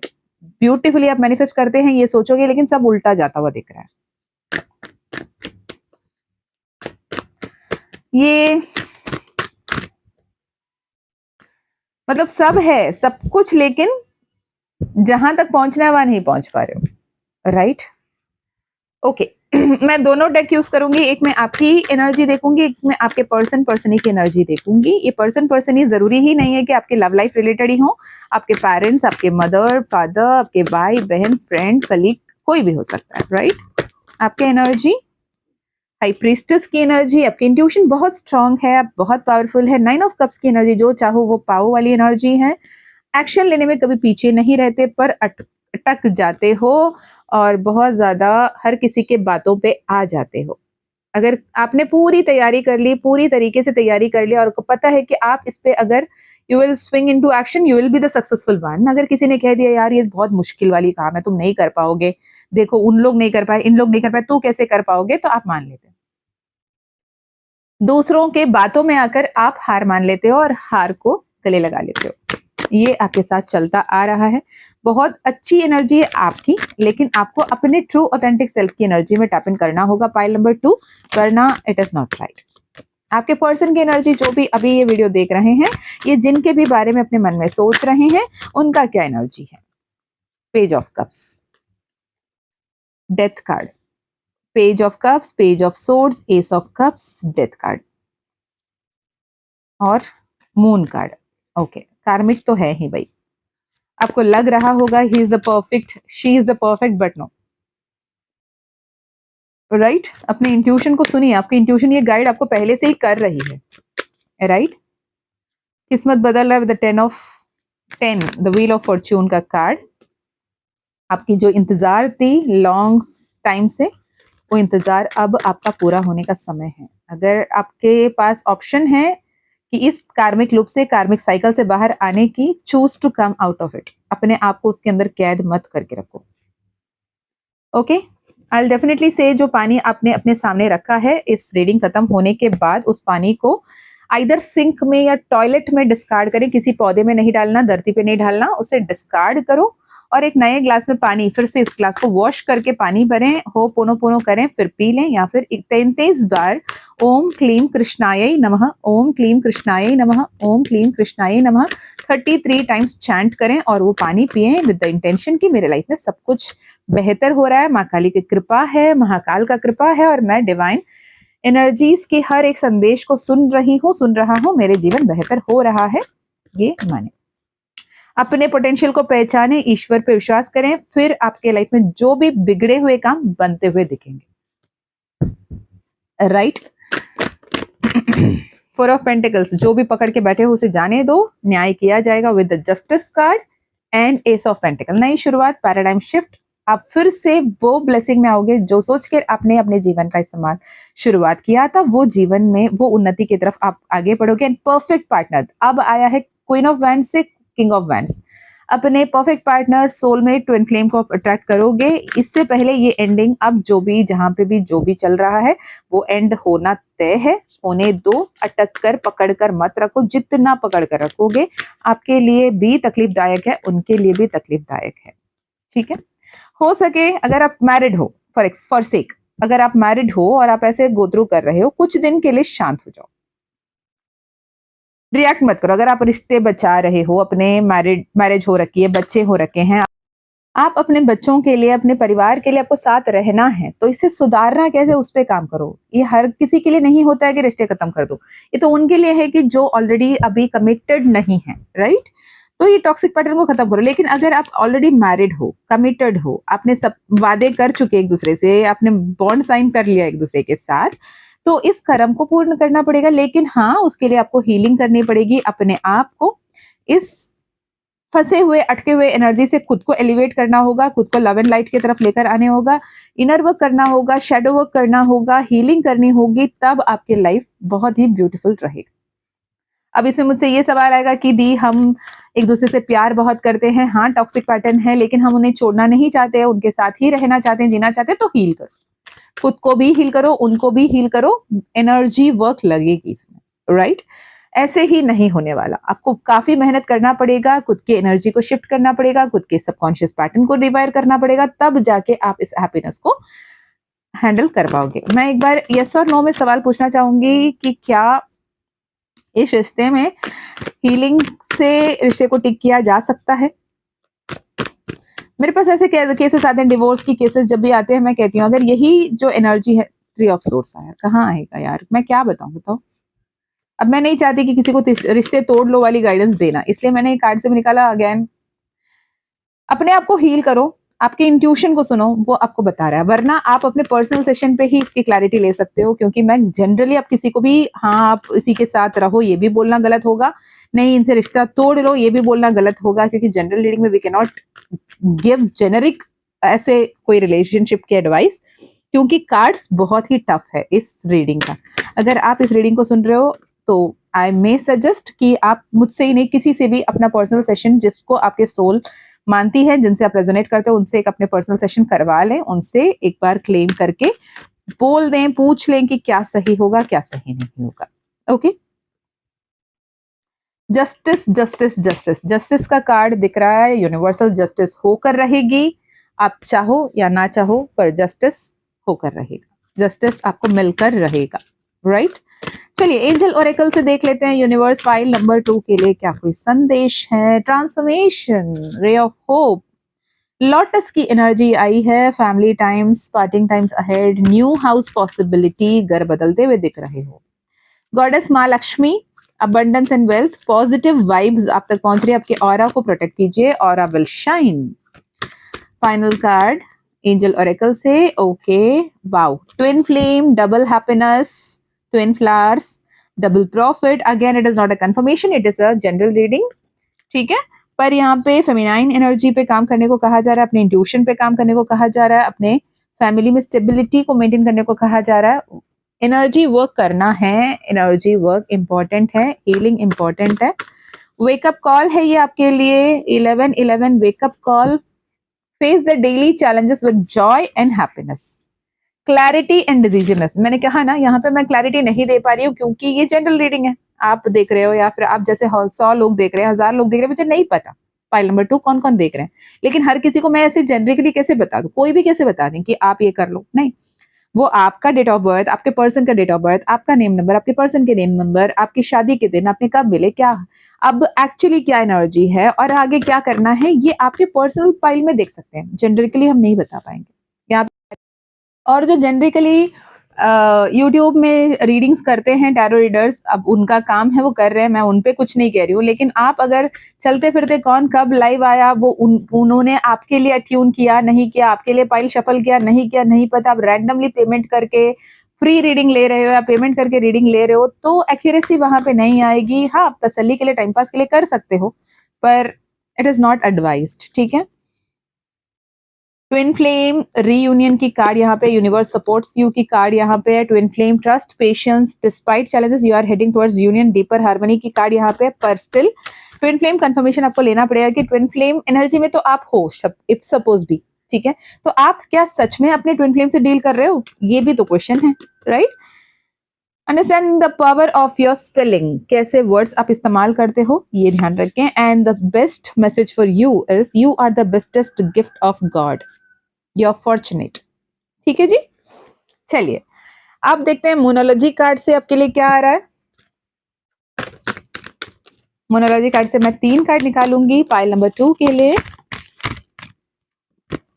Speaker 1: ब्यूटीफुली आप मैनिफेस्ट करते हैं ये सोचोगे, लेकिन सब उल्टा जाता हुआ दिख रहा है। ये मतलब सब है, सब कुछ, लेकिन जहां तक पहुंचना है वहां नहीं पहुंच पा रहे हो, राइट? ओके। मैं दोनों डेक यूज करूंगी, एक में आपकी एनर्जी देखूंगी, एक में आपके पर्सन की एनर्जी देखूंगी। ये पर्सन ही जरूरी ही नहीं है कि आपके लव लाइफ रिलेटेड ही हो, आपके पेरेंट्स, आपके मदर फादर, आपके भाई बहन, फ्रेंड, कलीग, कोई भी हो सकता है, राइट? आपके एनर्जी, हाई प्रीस्टेस की एनर्जी, आपकी इंट्यूशन बहुत स्ट्रांग है, आप बहुत पावरफुल है। 9 ऑफ कप्स की एनर्जी, जो चाहो वो पाओ वाली एनर्जी है। एक्शन लेने में कभी पीछे नहीं रहते, पर अटक जाते हो और बहुत ज्यादा हर किसी के बातों पे आ जाते हो। अगर आपने पूरी तैयारी कर ली, पूरी तरीके से तैयारी कर लिया और आपको पता है कि आप इस पे अगर you will swing into action, you will be the successful one. अगर किसी ने कह दिया यार ये बहुत मुश्किल वाली काम है, तुम नहीं कर पाओगे, देखो उन लोग नहीं कर पाए, इन लोग नहीं कर पाए, तू कैसे कर पाओगे, तो आप मान लेते हो। दूसरों के बातों में आकर आप हार मान लेते हो और हार को गले लगा लेते हो। ये आपके साथ चलता आ रहा है। बहुत अच्छी एनर्जी है आपकी, लेकिन आपको अपने ट्रू ऑथेंटिक सेल्फ की एनर्जी में टैप इन करना होगा, पाइल नंबर 2, वरना इट इज नॉट राइट। आपके पर्सन की एनर्जी, जो भी अभी ये वीडियो देख रहे हैं, ये जिनके भी बारे में अपने मन में सोच रहे हैं, उनका क्या एनर्जी है? Page of cups, death card, page of cups, page of swords, ace of cups, death card और मून कार्ड। ओके, कार्मिक तो है ही भाई। आपको लग रहा होगा ही is the perfect, she is the perfect, but no, right? अपने इंट्यूशन को सुनिए, आपकी इंट्यूशन ये गाइड आपको पहले से ही कर रही है, राइट? किस्मत बदल रहा है with the 10, the wheel of Fortune का कार्ड। आपकी जो इंतजार थी लॉन्ग टाइम से, वो इंतजार अब आपका पूरा होने का समय है। अगर आपके पास ऑप्शन है कि इस कार्मिक लूप से, कार्मिक साइकिल से बाहर आने की, choose to come out of it. अपने आप को उसके अंदर कैद मत करके रखो। ओके, आई डेफिनेटली से जो पानी आपने अपने सामने रखा है, इस रीडिंग खत्म होने के बाद उस पानी को आइदर सिंक में या टॉयलेट में डिस्कार्ड करें। किसी पौधे में नहीं डालना, धरती पे नहीं डालना, उसे डिस्कार्ड करो और एक नए ग्लास में पानी, फिर से इस ग्लास को वॉश करके पानी भरें, हो पोनो पोनो करें, फिर पी लें। या फिर 33 बार ओम क्लीम कृष्णाय नमः, ओम क्लीम कृष्णाय नमः, ओम क्लीम कृष्णाय नमः 33 टाइम्स चैंट करें और वो पानी पिए विद द इंटेंशन कि मेरे लाइफ में सब कुछ बेहतर हो रहा है, माँ काली की कृपा है, महाकाल का कृपा है और मैं डिवाइन एनर्जीज के हर एक संदेश को सुन रहा हूं, मेरे जीवन बेहतर हो रहा है, ये माने। अपने पोटेंशियल को पहचाने, ईश्वर पे विश्वास करें, फिर आपके लाइफ में जो भी बिगड़े हुए काम बनते हुए दिखेंगे, राइट? 4 ऑफ पेंटिकल्स, जो भी पकड़ के बैठे हो उसे जाने दो, न्याय किया जाएगा with the justice card and S of pentacle. नई शुरुआत, पैराडाइम शिफ्ट, आप फिर से वो ब्लेसिंग में आओगे जो सोच के आपने अपने जीवन का इस्तेमाल शुरुआत किया था, वो जीवन में वो उन्नति की तरफ आप आगे बढ़ोगे। एंड परफेक्ट पार्टनर अब आया है, क्वीन ऑफ वैंड्स से किंग ऑफ वैंड्स। अपने perfect partner, soulmate, twin flame को अट्रैक्ट करोगे। इससे पहले ये एंडिंग, अब जो भी, जहां पे भी जो भी चल रहा है, वो एंड होना तय है, होने दो। अटक कर, पकड़ कर मत रखो, जितना पकड़ कर रखोगे आपके लिए भी तकलीफदायक है, उनके लिए भी तकलीफदायक है, ठीक है? हो सके अगर आप मैरिड हो, फॉर सेक, अगर आप मैरिड हो और आप ऐसे गो थ्रू कर रहे हो, कुछ दिन के लिए शांत हो जाओ, रिएक्ट मत करो। अगर आप रिश्ते बचा रहे हो, अपने मैरिज हो रखी है, बच्चे हो रखे हैं, आप अपने बच्चों के लिए, अपने परिवार के लिए आपको साथ रहना है, तो इसे सुधारना कैसे, उस पर काम करो। ये हर किसी के लिए नहीं होता है कि रिश्ते खत्म कर दो, ये तो उनके लिए है कि जो ऑलरेडी अभी कमिटेड नहीं है, राइट? तो ये टॉक्सिक पैटर्न को खत्म करो। लेकिन अगर आप ऑलरेडी मैरिड हो, कमिटेड हो, आपने सब वादे कर चुके एक दूसरे से, आपने बॉन्ड साइन कर लिया एक दूसरे के साथ, तो इस कर्म को पूर्ण करना पड़ेगा। लेकिन हाँ, उसके लिए आपको हीलिंग करनी पड़ेगी, अपने आप को इस फंसे हुए अटके हुए एनर्जी से खुद को एलिवेट करना होगा, खुद को लव एंड लाइट की तरफ लेकर आने होगा, इनर वर्क करना होगा, शैडो वर्क करना होगा, हीलिंग करनी होगी, तब आपकी लाइफ बहुत ही ब्यूटीफुल रहेगी। अब इसमें मुझसे ये सवाल आएगा कि दी हम एक दूसरे से प्यार बहुत करते हैं, हाँ टॉक्सिक पैटर्न है, लेकिन हम उन्हें छोड़ना नहीं चाहते हैं, उनके साथ ही रहना चाहते हैं, जीना चाहते हैं, तो हील करो, खुद को भी हील करो, उनको भी हील करो, एनर्जी वर्क लगेगी इसमें, राइट? ऐसे ही नहीं होने वाला, आपको काफी मेहनत करना पड़ेगा, खुद की एनर्जी को शिफ्ट करना पड़ेगा, खुद के सबकॉन्शियस पैटर्न को रिवायर करना पड़ेगा, तब जाके आप इस हैप्पीनेस को हैंडल कर पाओगे। मैं एक बार यस और नो में सवाल पूछना चाहूंगी कि क्या इस रिश्ते में हीलिंग से रिश्ते को टिक किया जा सकता है? मेरे पास ऐसे केसेस आते हैं, डिवोर्स की केसेस जब भी आते हैं, मैं कहती हूँ अगर यही जो एनर्जी है, 3 ऑफ सोर्स आया, कहाँ आएगा यार, मैं क्या बताऊं, बताओ। अब मैं नहीं चाहती कि किसी को रिश्ते तोड़ लो वाली गाइडेंस देना, इसलिए मैंने कार्ड से भी निकाला। अगेन अपने आप को हील करो, आपके इंट्यूशन को सुनो, वो आपको बता रहा है, वरना आप अपने पर्सनल सेशन पे ही इसकी क्लैरिटी ले सकते हो। क्योंकि मैं जनरली आप किसी को भी हाँ आप इसी के साथ रहो ये भी बोलना गलत होगा, नहीं इनसे रिश्ता तोड़ लो ये भी बोलना गलत होगा, क्योंकि जनरल रीडिंग में we can not give generic ऐसे कोई रिलेशनशिप की एडवाइस, क्योंकि कार्ड्स बहुत ही टफ है इस रीडिंग का। अगर आप इस रीडिंग को सुन रहे हो तो आई मे सजेस्ट कि आप मुझसे ही नहीं, किसी से भी अपना पर्सनल सेशन, जिसको आपके सोल मानती है, जिनसे आप रेजोनेट करते हो, उनसे एक अपने पर्सनल सेशन करवा लें, उनसे एक बार क्लेम करके बोल दें, पूछ लें कि क्या सही होगा क्या सही नहीं होगा। Okay, justice justice justice, justice का कार्ड दिख रहा है, यूनिवर्सल जस्टिस होकर रहेगी, आप चाहो या ना चाहो पर जस्टिस होकर रहेगा, जस्टिस आपको मिलकर रहेगा, राइट? चलिए एंजल ओरेकल से देख लेते हैं यूनिवर्स फाइल नंबर 2 के लिए क्या कोई संदेश है। Transformation, ray of hope, lotus की एनर्जी आई है, family times, parting times ahead, new house possibility, घर बदलते हुए दिख रहे हो, गॉडेस माँ Lakshmi, abundance and wealth, positive vibes आप तक पहुंच रही है, आपके ऑरा को प्रोटेक्ट कीजिए, aura will shine. Final card angel oracle से, okay wow, twin flame, double happiness, twin flowers, double profit. Again it is not a confirmation, it is a general reading, ठीक है? पर यहाँ पे फेमिनाइन एनर्जी पे काम करने को कहा जा रहा है, अपने इंट्यूशन पे काम करने को कहा जा रहा है, अपने फैमिली में स्टेबिलिटी को मेंटेन करने को कहा जा रहा है, एनर्जी वर्क करना है, एनर्जी वर्क इंपॉर्टेंट है, हीलिंग इंपॉर्टेंट है। वेकअप कॉल है ये आपके लिए, 11-11 wake up call, face the daily challenges with joy and happiness, clarity and decisiveness. मैंने कहा ना यहाँ पे मैं क्लैरिटी नहीं दे पा रही हूँ क्योंकि ये जनरल रीडिंग है, आप देख रहे हो या फिर आप जैसे 100 लोग देख रहे हैं, 1000 लोग देख रहे हैं, मुझे नहीं पता फाइल नंबर 2 कौन कौन देख रहे हैं, लेकिन हर किसी को मैं ऐसे जनरिकली कैसे बता दूं, कोई भी कैसे बता दें कि आप ये कर लो, नहीं। वो आपका डेट ऑफ बर्थ, आपके पर्सन का डेट ऑफ बर्थ, आपका नेम नंबर, आपके पर्सन के नेम नंबर, आपकी शादी के दिन आपने कब मिले, क्या अब एक्चुअली क्या एनर्जी है और आगे क्या करना है, ये आपके पर्सनल फाइल में देख सकते हैं, जनरिकली हम नहीं बता पाएंगे यहाँ। और जो जनरिकली यूट्यूब में रीडिंग्स करते हैं टैरो रीडर्स, अब उनका काम है वो कर रहे हैं, मैं उन पे कुछ नहीं कह रही हूँ, लेकिन आप अगर चलते फिरते कौन कब लाइव आया वो उन्होंने आपके लिए ट्यून किया नहीं किया, आपके लिए फाइल शफल किया नहीं किया नहीं पता, आप रैंडमली पेमेंट करके फ्री रीडिंग ले रहे हो या पेमेंट करके रीडिंग ले रहे हो, तो एक्यूरेसी वहां पे नहीं आएगी। हाँ, आप तसल्ली के लिए टाइम पास के लिए कर सकते हो, पर इट इज नॉट एडवाइज्ड, ठीक है? ट्विन फ्लेम रीयूनियन की कार्ड यहाँ पे, यूनिवर्स सपोर्ट्स यू की कार्ड यहाँ पे है, twin flame trust patience despite challenges you are heading towards union deeper harmony की कार्ड यहाँ पे, पर स्टिल ट्विन फ्लेम कंफर्मेशन आपको लेना पड़ेगा कि ट्विन फ्लेम एनर्जी में तो आप हो, इफ सपोज भी, ठीक है? तो आप क्या सच में अपने ट्विन फ्लेम से डील कर रहे हो, ये भी तो क्वेश्चन है, right? Understand the power of your spelling, कैसे वर्ड्स आप इस्तेमाल करते हो ये ध्यान रखें, and the best message for you is you are the bestest gift of God, you are fortunate, ठीक है जी? चलिए आप देखते हैं मोनोलॉजी कार्ड से आपके लिए क्या आ रहा है। मोनोलॉजी कार्ड से मैं 3 कार्ड निकालूंगी पाइल नंबर 2 के लिए।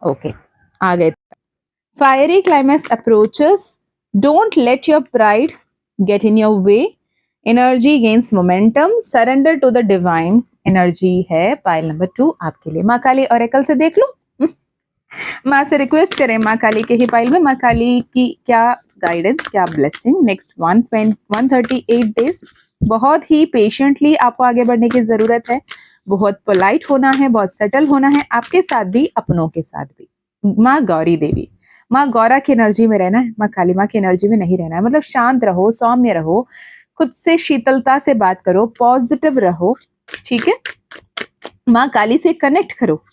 Speaker 1: ओके, आ गए। Fiery climax approaches, don't let your pride get in your way, energy gains momentum, surrender to the divine, energy है पाइल नंबर 2 आपके लिए। माँ काली ऑरेकल से देख लो, माँ से रिक्वेस्ट करें माँ काली के ही पाइल में माँ काली की क्या गाइडेंस, क्या ब्लेसिंग नेक्स्ट 138 डेज। बहुत ही पेशेंटली आपको आगे बढ़ने की जरूरत है, बहुत पोलाइट होना है, बहुत सेटल होना है, आपके साथ भी अपनों के साथ भी। माँ गौरी देवी, माँ गौरा की एनर्जी में रहना है, माँ काली माँ की एनर्जी में नहीं रहना है। मतलब शांत रहो, सौम्य रहो, खुद से शीतलता से बात करो, पॉजिटिव रहो, ठीक है। माँ काली से कनेक्ट करो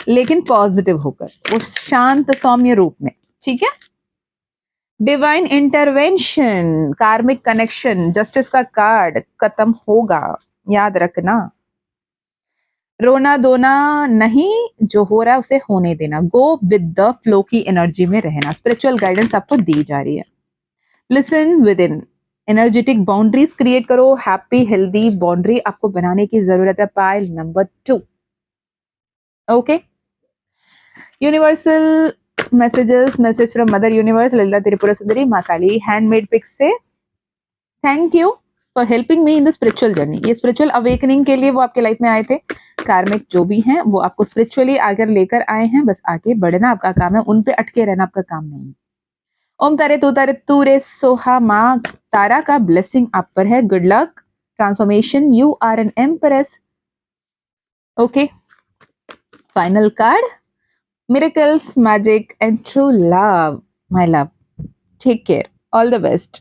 Speaker 1: लेकिन पॉजिटिव होकर, वो शांत सौम्य रूप में, ठीक है। Divine intervention, karmic connection, justice का कार्ड खत्म होगा, याद रखना। रोना धोना नहीं, जो हो रहा है उसे होने देना, गो विद द फ्लो की एनर्जी में रहना। स्पिरिचुअल गाइडेंस आपको दी जा रही है। Listen with in, energetic boundaries create करो, हैप्पी हेल्दी बाउंड्री आपको बनाने की जरूरत है। Pile number 2, okay. Universal messages, message from mother universe, Lalita Tripura Sundari माँ काली, हैंडमेड पिक्स से thank you for helping me in the spiritual journey. ये स्पिरिचुअल अवेकनिंग के लिए वो आपके लाइफ में आए थे, कार्मिक जो भी हैं वो आपको स्पिरिचुअली आगे लेकर आए हैं, बस आगे बढ़ना आपका काम है, उन पे अटके रहना आपका काम नहीं है। ओम तारे तू रे सोहा, माँ तारा का ब्लेसिंग आप पर है, good luck, transformation, you are an empress, okay. Final card, miracles, magic and true love, my love, take care, all the best।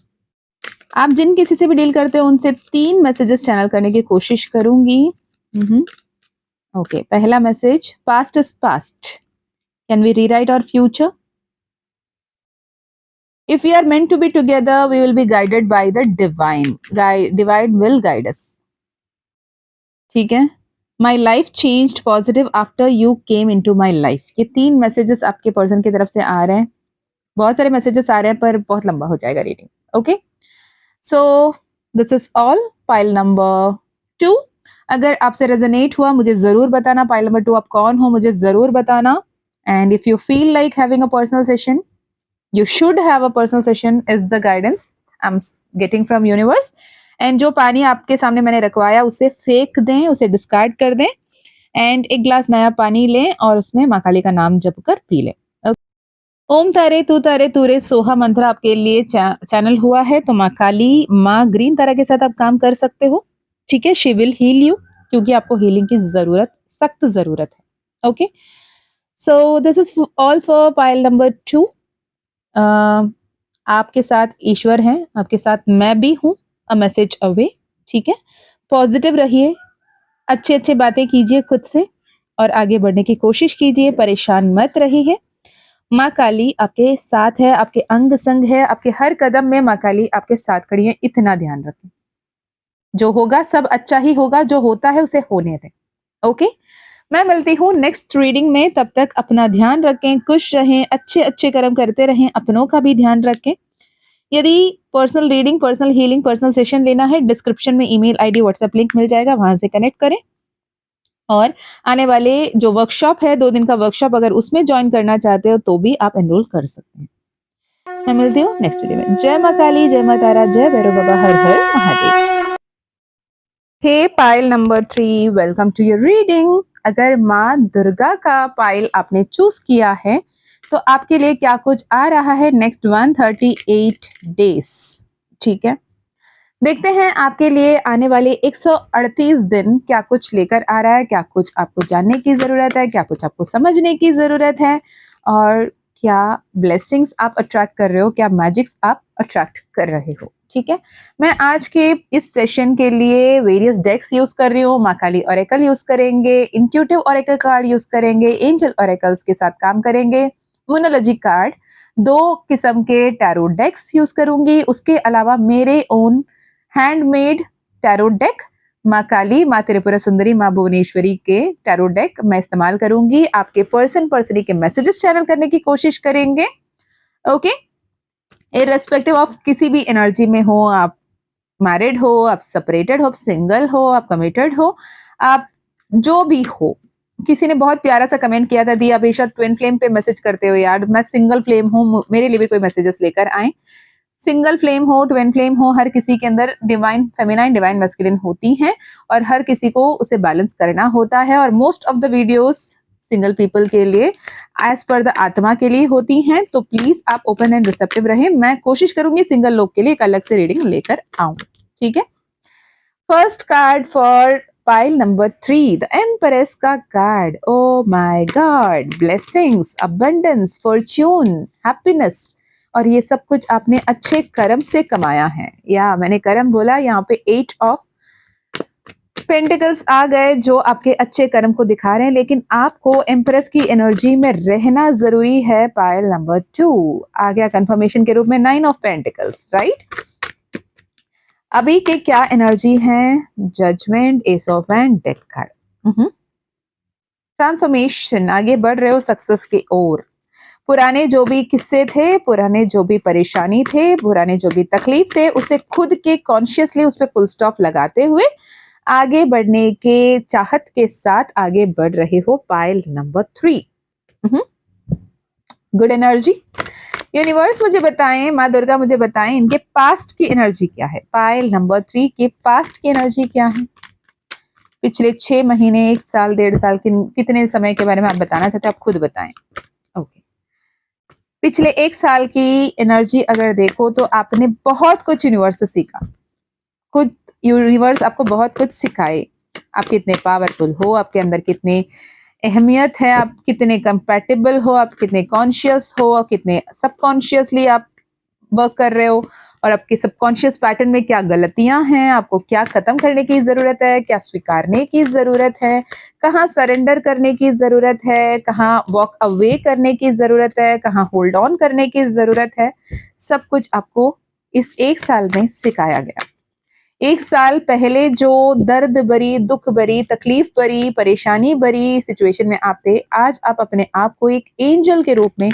Speaker 1: आप जिन किसी से भी डील करते हो उनसे 3 मैसेजेस चैनल करने की कोशिश करूंगी। ओके, पहला message, past is past, can we rewrite our future? If we are meant to be together we will be guided by the divine will guide us, ठीक है। My life changed positive after you came into my life. ये 3 messages आपके person की तरफ से आ रहे हैं, बहुत सारे मैसेजेस आ रहे हैं पर बहुत लंबा हो जाएगा reading, okay. So this is all pile number 2। अगर आपसे रेजोनेट हुआ मुझे जरूर बताना, पाइल नंबर 2 आप कौन हो मुझे जरूर बताना। And if you feel like having a personal session, you should have a personal session is the guidance I'm getting from universe। And जो पानी आपके सामने मैंने रखवाया उसे फेंक दें, उसे डिस्कार्ड कर दें, एंड एक ग्लास नया पानी लें और उसमें माँ काली का नाम जप कर पी लें। ओम तारे तू रे सोहा मंत्र आपके लिए चैनल हुआ है, तो माँ काली माँ ग्रीन तारा के साथ आप काम कर सकते हो, ठीक है। शी विल हील यू, क्योंकि आपको हीलिंग की जरूरत, सख्त जरूरत है, okay. So this is all for pile number 2। आपके साथ ईश्वर हैं, आपके साथ मैं भी हूँ, अ मैसेज अवे, ठीक है। पॉजिटिव रहिए, अच्छे अच्छे बातें कीजिए खुद से और आगे बढ़ने की कोशिश कीजिए, परेशान मत रहिए। माँ काली आपके साथ है, आपके अंग संग है, आपके हर कदम में माँ काली आपके साथ खड़ी है, इतना ध्यान रखें। जो होगा सब अच्छा ही होगा, जो होता है उसे होने दें, ओके। मैं मिलती हूँ नेक्स्ट रीडिंग में, तब तक अपना ध्यान रखें, खुश रहें, अच्छे अच्छे कर्म करते रहें, अपनों का भी ध्यान रखें। यदि personal reading, personal healing, personal session लेना है, डिस्क्रिप्शन में ईमेल आईडी, व्हाट्सएप लिंक मिल जाएगा, वहां से कनेक्ट करें। और आने वाले जो वर्कशॉप है 2 दिन का वर्कशॉप, अगर उसमें ज्वाइन करना चाहते हो तो भी आप एनरोल कर सकते हैं। मैं मिलती हूँ नेक्स्ट वीडियो में। जय माँ काली, जय माँ तारा, जय भैरव बाबा, हर हर Mahadev. Hey pile number 3, welcome to your reading. अगर माँ दुर्गा का पाइल आपने चूज किया है तो आपके लिए क्या कुछ आ रहा है नेक्स्ट 138 डेज, ठीक है। देखते हैं आपके लिए आने वाले 138 दिन क्या कुछ लेकर आ रहा है, क्या कुछ आपको जानने की जरूरत है, क्या कुछ आपको समझने की जरूरत है, और क्या ब्लेसिंग्स आप अट्रैक्ट कर रहे हो, क्या मैजिक्स आप अट्रैक्ट कर रहे हो, ठीक है। मैं आज के इस सेशन के लिए वेरियस डेक्स यूज कर रही हूँ। माँ काली ऑरेकल यूज करेंगे, इंट्यूटिव ऑरेकल कार्ड यूज करेंगे, एंजल ऑरेकल्स के साथ काम करेंगे, मोनोलॉजी कार्ड, 2 किस्म के टैरो डेक्स यूज करूंगी। उसके अलावा मेरे ओन हैंडमेड टैरो डेक, माँ काली, माँ त्रिपुरा सुंदरी, माँ भुवनेश्वरी के टैरो डेक मैं इस्तेमाल करूंगी। आपके पर्सनली के मैसेजेस चैनल करने की कोशिश करेंगे, ओके। इररेस्पेक्टिव ऑफ किसी भी एनर्जी में हो, आप मैरिड हो, आप सेपरेटेड हो, आप सिंगल हो, आप कमिटेड हो, आप जो भी हो। किसी ने बहुत प्यारा सा कमेंट किया था, दी हमेशा ट्विन फ्लेम पे मैसेज करते हो यार, मैं सिंगल फ्लेम हूँ, मेरे लिए भी कोई मैसेजेस लेकर आए। सिंगल फ्लेम हो, ट्विन फ्लेम हो, हर किसी के अंदर डिवाइन फेमिनाइन, डिवाइन मैस्कुलिन होती हैं और हर किसी को उसे बैलेंस करना होता है। और most of the videos single people के लिए एज पर द आत्मा के लिए होती हैं, तो प्लीज आप ओपन एंड रिसेप्टिव रहें। मैं कोशिश करूंगी सिंगल लोग के लिए एक अलग से रीडिंग लेकर आऊं, ठीक है। First card for pile number 3, the empress का card. Oh my god, blessings, abundance, fortune, happiness, और ये सब कुछ आपने अच्छे कर्म से कमाया है। या मैंने कर्म बोला, यहाँ पे 8 ऑफ पेंटिकल्स आ गए जो आपके अच्छे कर्म को दिखा रहे हैं, लेकिन आपको एम्प्रेस की एनर्जी में रहना जरूरी है। पाइल नंबर 2 आ गया कंफर्मेशन के रूप में 9 ऑफ पेंटिकल्स, राइट। अभी के क्या एनर्जी है? Judgement, ace of wands, death card. Transformation, आगे बढ़ रहे हो सक्सेस की ओर। पुराने जो भी किस्से थे, पुराने जो भी परेशानी थे, पुराने जो भी तकलीफ थे, उसे खुद के कॉन्शियसली उस पर फुल स्टॉप लगाते हुए आगे बढ़ने के चाहत के साथ आगे बढ़ रहे हो। Pile number 3, good energy. Universe मुझे बताएं, माँ दुर्गा मुझे बताएं, इनके पास्ट की एनर्जी क्या है? पाइल नंबर 3 के पास्ट की एनर्जी क्या है? पिछले 6 महीने, 1 साल, 1.5 साल, कितने समय के बारे में आप बताना चाहते हैं? आप खुद बताएं। ओके, पिछले 1 साल की एनर्जी अगर देखो तो आपने बहुत कुछ यूनिवर्स से सीखा। खुद यूनिवर्स आपको बहुत कुछ सिखाए। आप कितने पावरफुल हो, आपके अंदर कितने अहमियत है, आप कितने कंपैटिबल हो, आप कितने कॉन्शियस हो, कितने सबकॉन्शियसली आप वर्क कर रहे हो, और आपके सबकॉन्शियस पैटर्न में क्या गलतियां हैं, आपको क्या खत्म करने की जरूरत है, क्या स्वीकारने की जरूरत है, कहाँ सरेंडर करने की जरूरत है, कहाँ वॉक अवे करने की जरूरत है, कहाँ होल्ड ऑन करने की जरूरत है, सब कुछ आपको इस 1 साल में सिखाया गया। 1 साल पहले जो दर्द भरी, दुख भरी, तकलीफ भरी, परेशानी भरी सिचुएशन में आप थे, आज आप अपने आप को एक एंजल के रूप में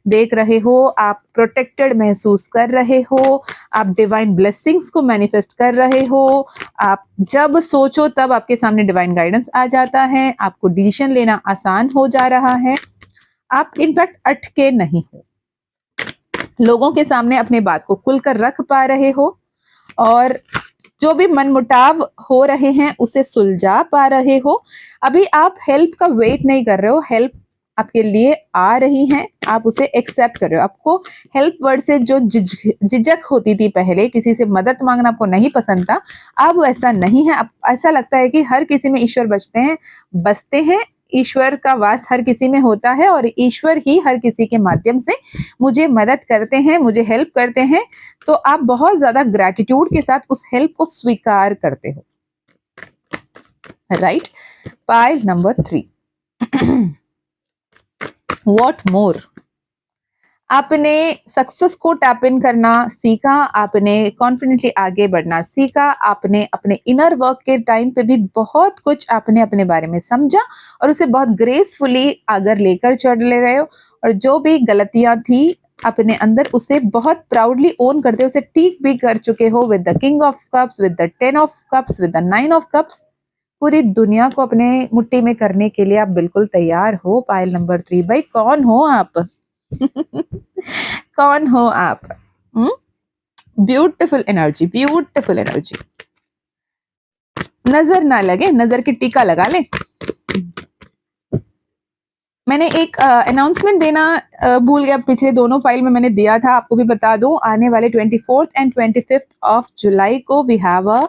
Speaker 1: देख रहे हो। आप प्रोटेक्टेड महसूस कर रहे हो, आप डिवाइन ब्लेसिंग्स को मैनिफेस्ट कर रहे हो। आप जब सोचो तब आपके सामने डिवाइन गाइडेंस आ जाता है, आपको डिसीजन लेना आसान हो जा रहा है। आप इनफैक्ट अटके नहीं हो, लोगों के सामने अपने बात को खुलकर रख पा रहे हो, और जो भी मनमुटाव हो रहे हैं उसे सुलझा पा रहे हो। अभी आप हेल्प का वेट नहीं कर रहे हो, हेल्प आपके लिए आ रही है, आप उसे एक्सेप्ट कर रहे हो। आपको हेल्प वर्ड से जो झिझक होती थी पहले, किसी से मदद मांगना आपको नहीं पसंद था, अब ऐसा नहीं है। अब ऐसा लगता है कि हर किसी में ईश्वर बसते हैं, ईश्वर का वास हर किसी में होता है, और ईश्वर ही हर किसी के माध्यम से मुझे मदद करते हैं, मुझे हेल्प करते हैं। तो आप बहुत ज्यादा ग्रैटिट्यूड के साथ उस हेल्प को स्वीकार करते हो, right. Pile number 3, what more. आपने सक्सेस को टैप इन करना सीखा, आपने कॉन्फिडेंटली आगे बढ़ना सीखा, आपने अपने इनर वर्क के टाइम पे भी बहुत कुछ आपने अपने बारे में समझा और उसे बहुत ग्रेसफुली आगे लेकर चल ले रहे हो। और जो भी गलतियां थी अपने अंदर, उसे बहुत प्राउडली ओन करते हो, उसे ठीक भी कर चुके हो। With the king of cups, with the 10 of cups, with the 9 of cups, पूरी दुनिया को अपने मुट्ठी में करने के लिए आप बिल्कुल तैयार हो। पाइल नंबर 3, भाई कौन हो आप? कौन हो आप? Beautiful energy, beautiful energy. नजर ना लगे, नजर की टीका लगा ले। मैंने एक अनाउंसमेंट देना भूल गया, पिछले दोनों फाइल में मैंने दिया था, आपको भी बता दूं। आने वाले 24th and 25th of July को we have a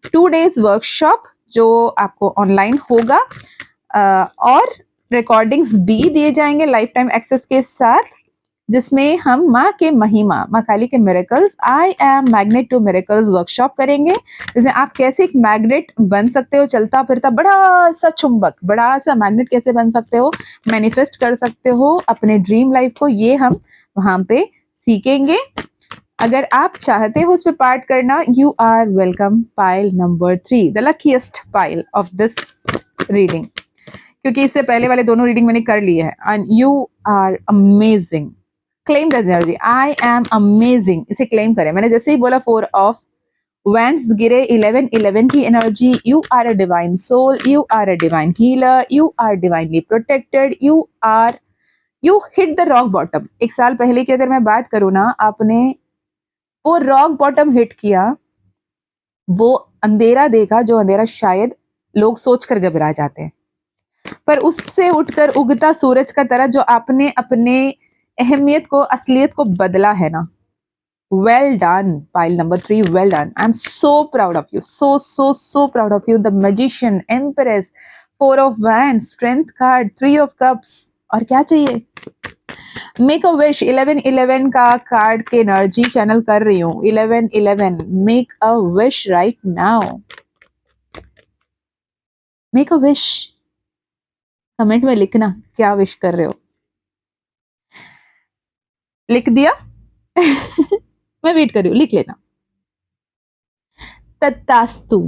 Speaker 1: 2 days workshop जो आपको ऑनलाइन होगा, और रिकॉर्डिंग्स भी दिए जाएंगे लाइफ टाइम एक्सेस के साथ, जिसमें हम माँ के महिमा, माँ काली के miracles, I am magnet to miracles workshop करेंगे, जिसमें आप कैसे एक मैग्नेट बन सकते हो, चलता फिरता बड़ा सा चुंबक, बड़ा सा मैग्नेट कैसे बन सकते हो, मैनिफेस्ट कर सकते हो अपने ड्रीम लाइफ को, ये हम वहां पे सीखेंगे। अगर आप चाहते हो उस पर पार्ट करना, you are welcome. Pile number 3, the luckiest pile of this reading, क्योंकि इससे पहले वाले दोनों रीडिंग मैंने कर लिए हैं। And you are amazing. Claim the energy, I am amazing, इसे क्लेम करें। मैंने जैसे ही बोला 4 ऑफ वैंड्स गिरे, 11 की energy. You are a divine soul, you are a divine healer, you are divinely protected, you hit the rock bottom. 1 साल पहले की अगर मैं बात करूँ ना, आपने वो रॉक बॉटम हिट किया, वो अंधेरा देखा जो अंधेरा शायद लोग सोचकर घबरा जाते हैं, पर उससे उठकर उगता सूरज का तरह जो आपने अपने अहमियत को, असलियत को बदला है ना। Well done pile number 3, well done. I am so proud of you, so proud of you. The magician, empress, 4 of wands, strength card, 3 of cups, और क्या चाहिए? मेक अ विश 1111 का कार्ड के एनर्जी चैनल कर रही हूँ। 1111, make a wish right now, make a wish. Comment में लिखना क्या विश कर रहे हो। लिख दिया? मैं वेट कर रही हूँ, लिख लेना। तत्तास्तु,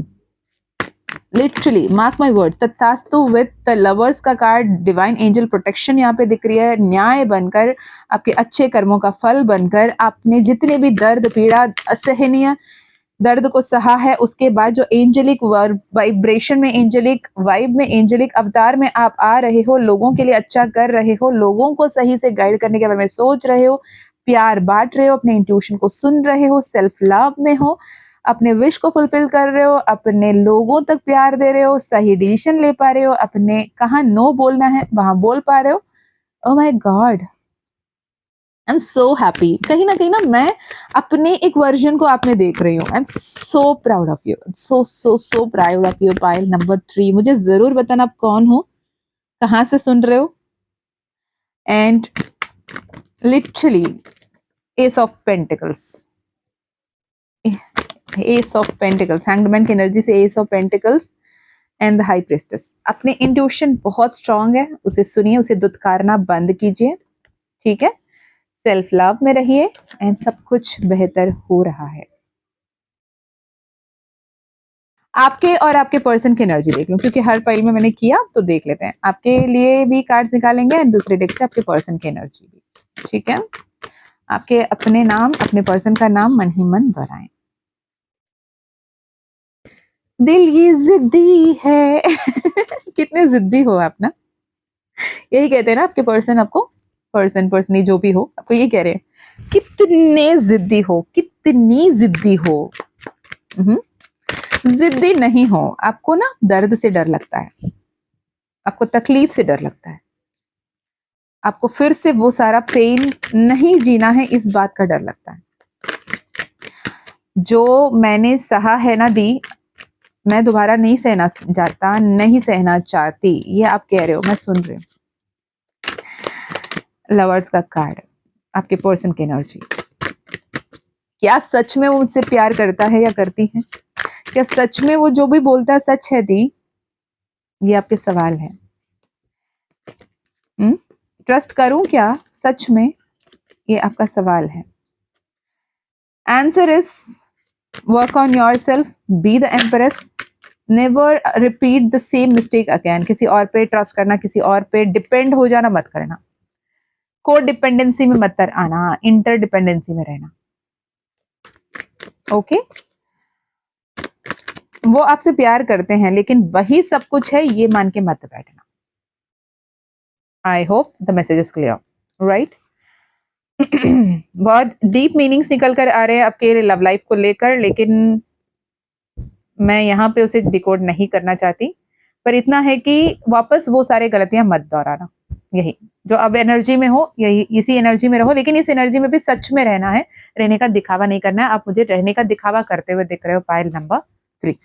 Speaker 1: लिटरली मार्क माय वर्ड, तत्तास्तु विद द लवर्स का कार्ड, डिवाइन एंजल प्रोटेक्शन यहाँ पे दिख रही है। न्याय बनकर, आपके अच्छे कर्मों का फल बनकर, आपने जितने भी दर्द, पीड़ा, असहनीय दर्द को सहा है, उसके बाद जो एंजेलिक वाइब्रेशन में, एंजेलिक वाइब में, एंजेलिक अवतार में आप आ रहे हो, लोगों के लिए अच्छा कर रहे हो, लोगों को सही से गाइड करने के बारे में सोच रहे हो, प्यार बांट रहे हो, अपने इंट्यूशन को सुन रहे हो, सेल्फ लव में हो, अपने विश को फुलफिल कर रहे हो, अपने लोगों तक प्यार दे रहे हो, सही डिसीजन ले पा रहे हो, अपने कहाँ नो बोलना है वहां बोल पा रहे हो। Oh my God, I am so happy. कहीं ना मैं अपने एक वर्जन को आपने देख रही हूँ। I am so proud of you, so proud of you. Pile number 3, मुझे जरूर बताना आप कौन हो, कहाँ से सुन रहे हो। And literally S of pentacles, S of pentacles, hangman की एनर्जी से S of pentacles and the high priestess. अपने इंट्यूशन बहुत स्ट्रांग है, उसे सुनिए, उसे दुत्कारना बंद कीजिए, ठीक है। सेल्फ लव में रहिए एंड सब कुछ बेहतर हो रहा है। आपके और आपके पर्सन की एनर्जी देख लो, क्योंकि हर फाइल में मैंने किया, तो देख लेते हैं। आपके लिए भी कार्ड्स निकालेंगे एंड दूसरे डेक से आपके पर्सन की एनर्जी भी, ठीक है। आपके अपने नाम, अपने पर्सन का नाम मन ही मन दोहराएं। दिल ये जिद्दी है। कितने जिद्दी हो आप ना, यही कहते हैं ना आपके पर्सन आपको, पर्सनी जो भी हो, आपको ये कह रहे हैं कितने जिद्दी हो, कितनी जिद्दी हो। जिद्दी नहीं हो। आपको ना दर्द से डर लगता है, आपको तकलीफ से डर लगता है, आपको फिर से वो सारा पेन नहीं जीना है, इस बात का डर लगता है। जो मैंने सहा है ना दी, मैं दोबारा नहीं सहना चाहता, नहीं सहना चाहती, ये आप कह रहे हो, मैं सुन रही हूँ। लवर्स का कार्ड, आपके पर्सन की एनर्जी। क्या सच में वो मुझसे प्यार करता है या करती है? क्या सच में वो जो भी बोलता है सच है दी? ये आपके सवाल है। ट्रस्ट करूं क्या सच में? ये आपका सवाल है। Answer is work on yourself, be the empress, never repeat the same mistake again. किसी और पे ट्रस्ट करना, किसी और पे डिपेंड हो जाना मत करना, को डिपेंडेंसी में मत आना, इंटर डिपेंडेंसी में रहना, ओके। वो आपसे प्यार करते हैं, लेकिन वही सब कुछ है ये मान के मत बैठना। I hope the message is clear, right. बहुत डीप मीनिंग्स निकल कर आ रहे हैं आपके लव लाइफ को लेकर, लेकिन मैं यहाँ पे उसे डिकोड नहीं करना चाहती। पर इतना है कि वापस वो सारे गलतियां मत दोहराना। यही जो अब एनर्जी में हो, यही इसी एनर्जी में रहो, लेकिन इस एनर्जी में भी सच में रहना है, रहने का दिखावा नहीं करना है। आप मुझे रहने का दिखावा करते हुए दिख रहे हो। Pile number 3,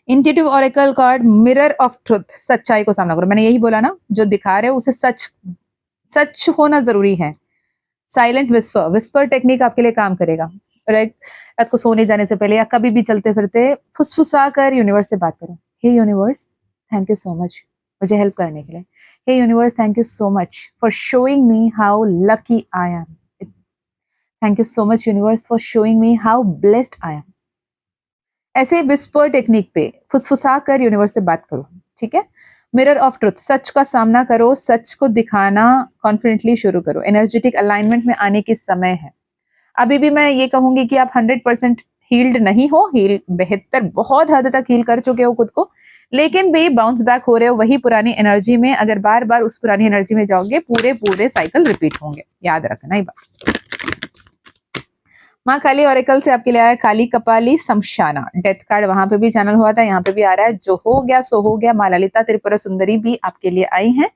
Speaker 1: intuitive oracle card, mirror of truth, सच्चाई को सामना करो। मैंने यही बोला ना, जो दिखा रहे हो उसे सच होना जरूरी है। साइलेंट विस्पर, विस्पर टेक्निक आपके लिए काम करेगा, राइट। रात को सोने जाने से पहले या कभी भी चलते फिरते फुसफुसा कर यूनिवर्स से बात करो। Hey universe, thank you so much मुझे हेल्प करने के लिए। Hey universe, thank you so much for showing me how lucky I am. Thank you so much universe for showing me how blessed I am. ऐसे whisper technique पे फुसफुसा कर universe से बात करो, ठीक है। मिरर ऑफ ट्रुथ, सच का सामना करो, सच को दिखाना कॉन्फिडेंटली शुरू करो। एनर्जेटिक अलाइनमेंट में आने की समय है। अभी भी मैं ये कहूंगी कि आप 100% हील्ड नहीं हो, हील बेहतर बहुत हद तक हील कर चुके हो खुद को, लेकिन भी बाउंस बैक हो रहे हो वही पुरानी एनर्जी में। अगर बार बार उस पुरानी एनर्जी में जाओगे, पूरे साइकिल रिपीट होंगे, याद रखना ये बात। माँ काली ऑरेकल से आपके लिए आया काली कपाली शमशाना, डेथ कार्ड वहां पे भी चैनल हुआ था, यहाँ पे भी आ रहा है। जो हो गया सो हो गया, माँ ललिता त्रिपुरा सुंदरी भी आपके लिए आई हैं।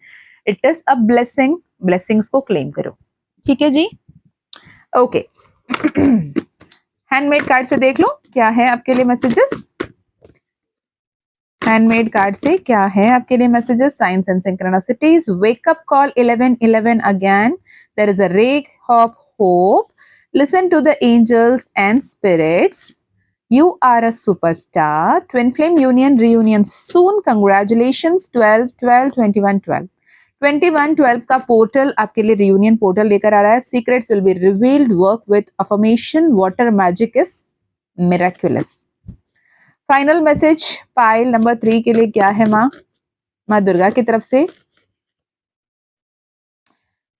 Speaker 1: It is a blessing, blessings को क्लेम करो, ठीक है जी। ओके हैंडमेड कार्ड से देख लो क्या है आपके लिए मैसेजेस। हैंडमेड कार्ड से क्या है आपके लिए messages. Science and synchronicities, wake up call 1111 again, there is a ray of hope, listen to the angels and spirits, you are a superstar, twin flame union reunion soon, congratulations, 12 12 21 12 21 12 का portal आपके लिए reunion portal लेकर आ रहा है। Secrets will be revealed, work with affirmation, water magic is miraculous. Final message pile number 3 के लिए क्या है माँ दुर्गा की तरफ से।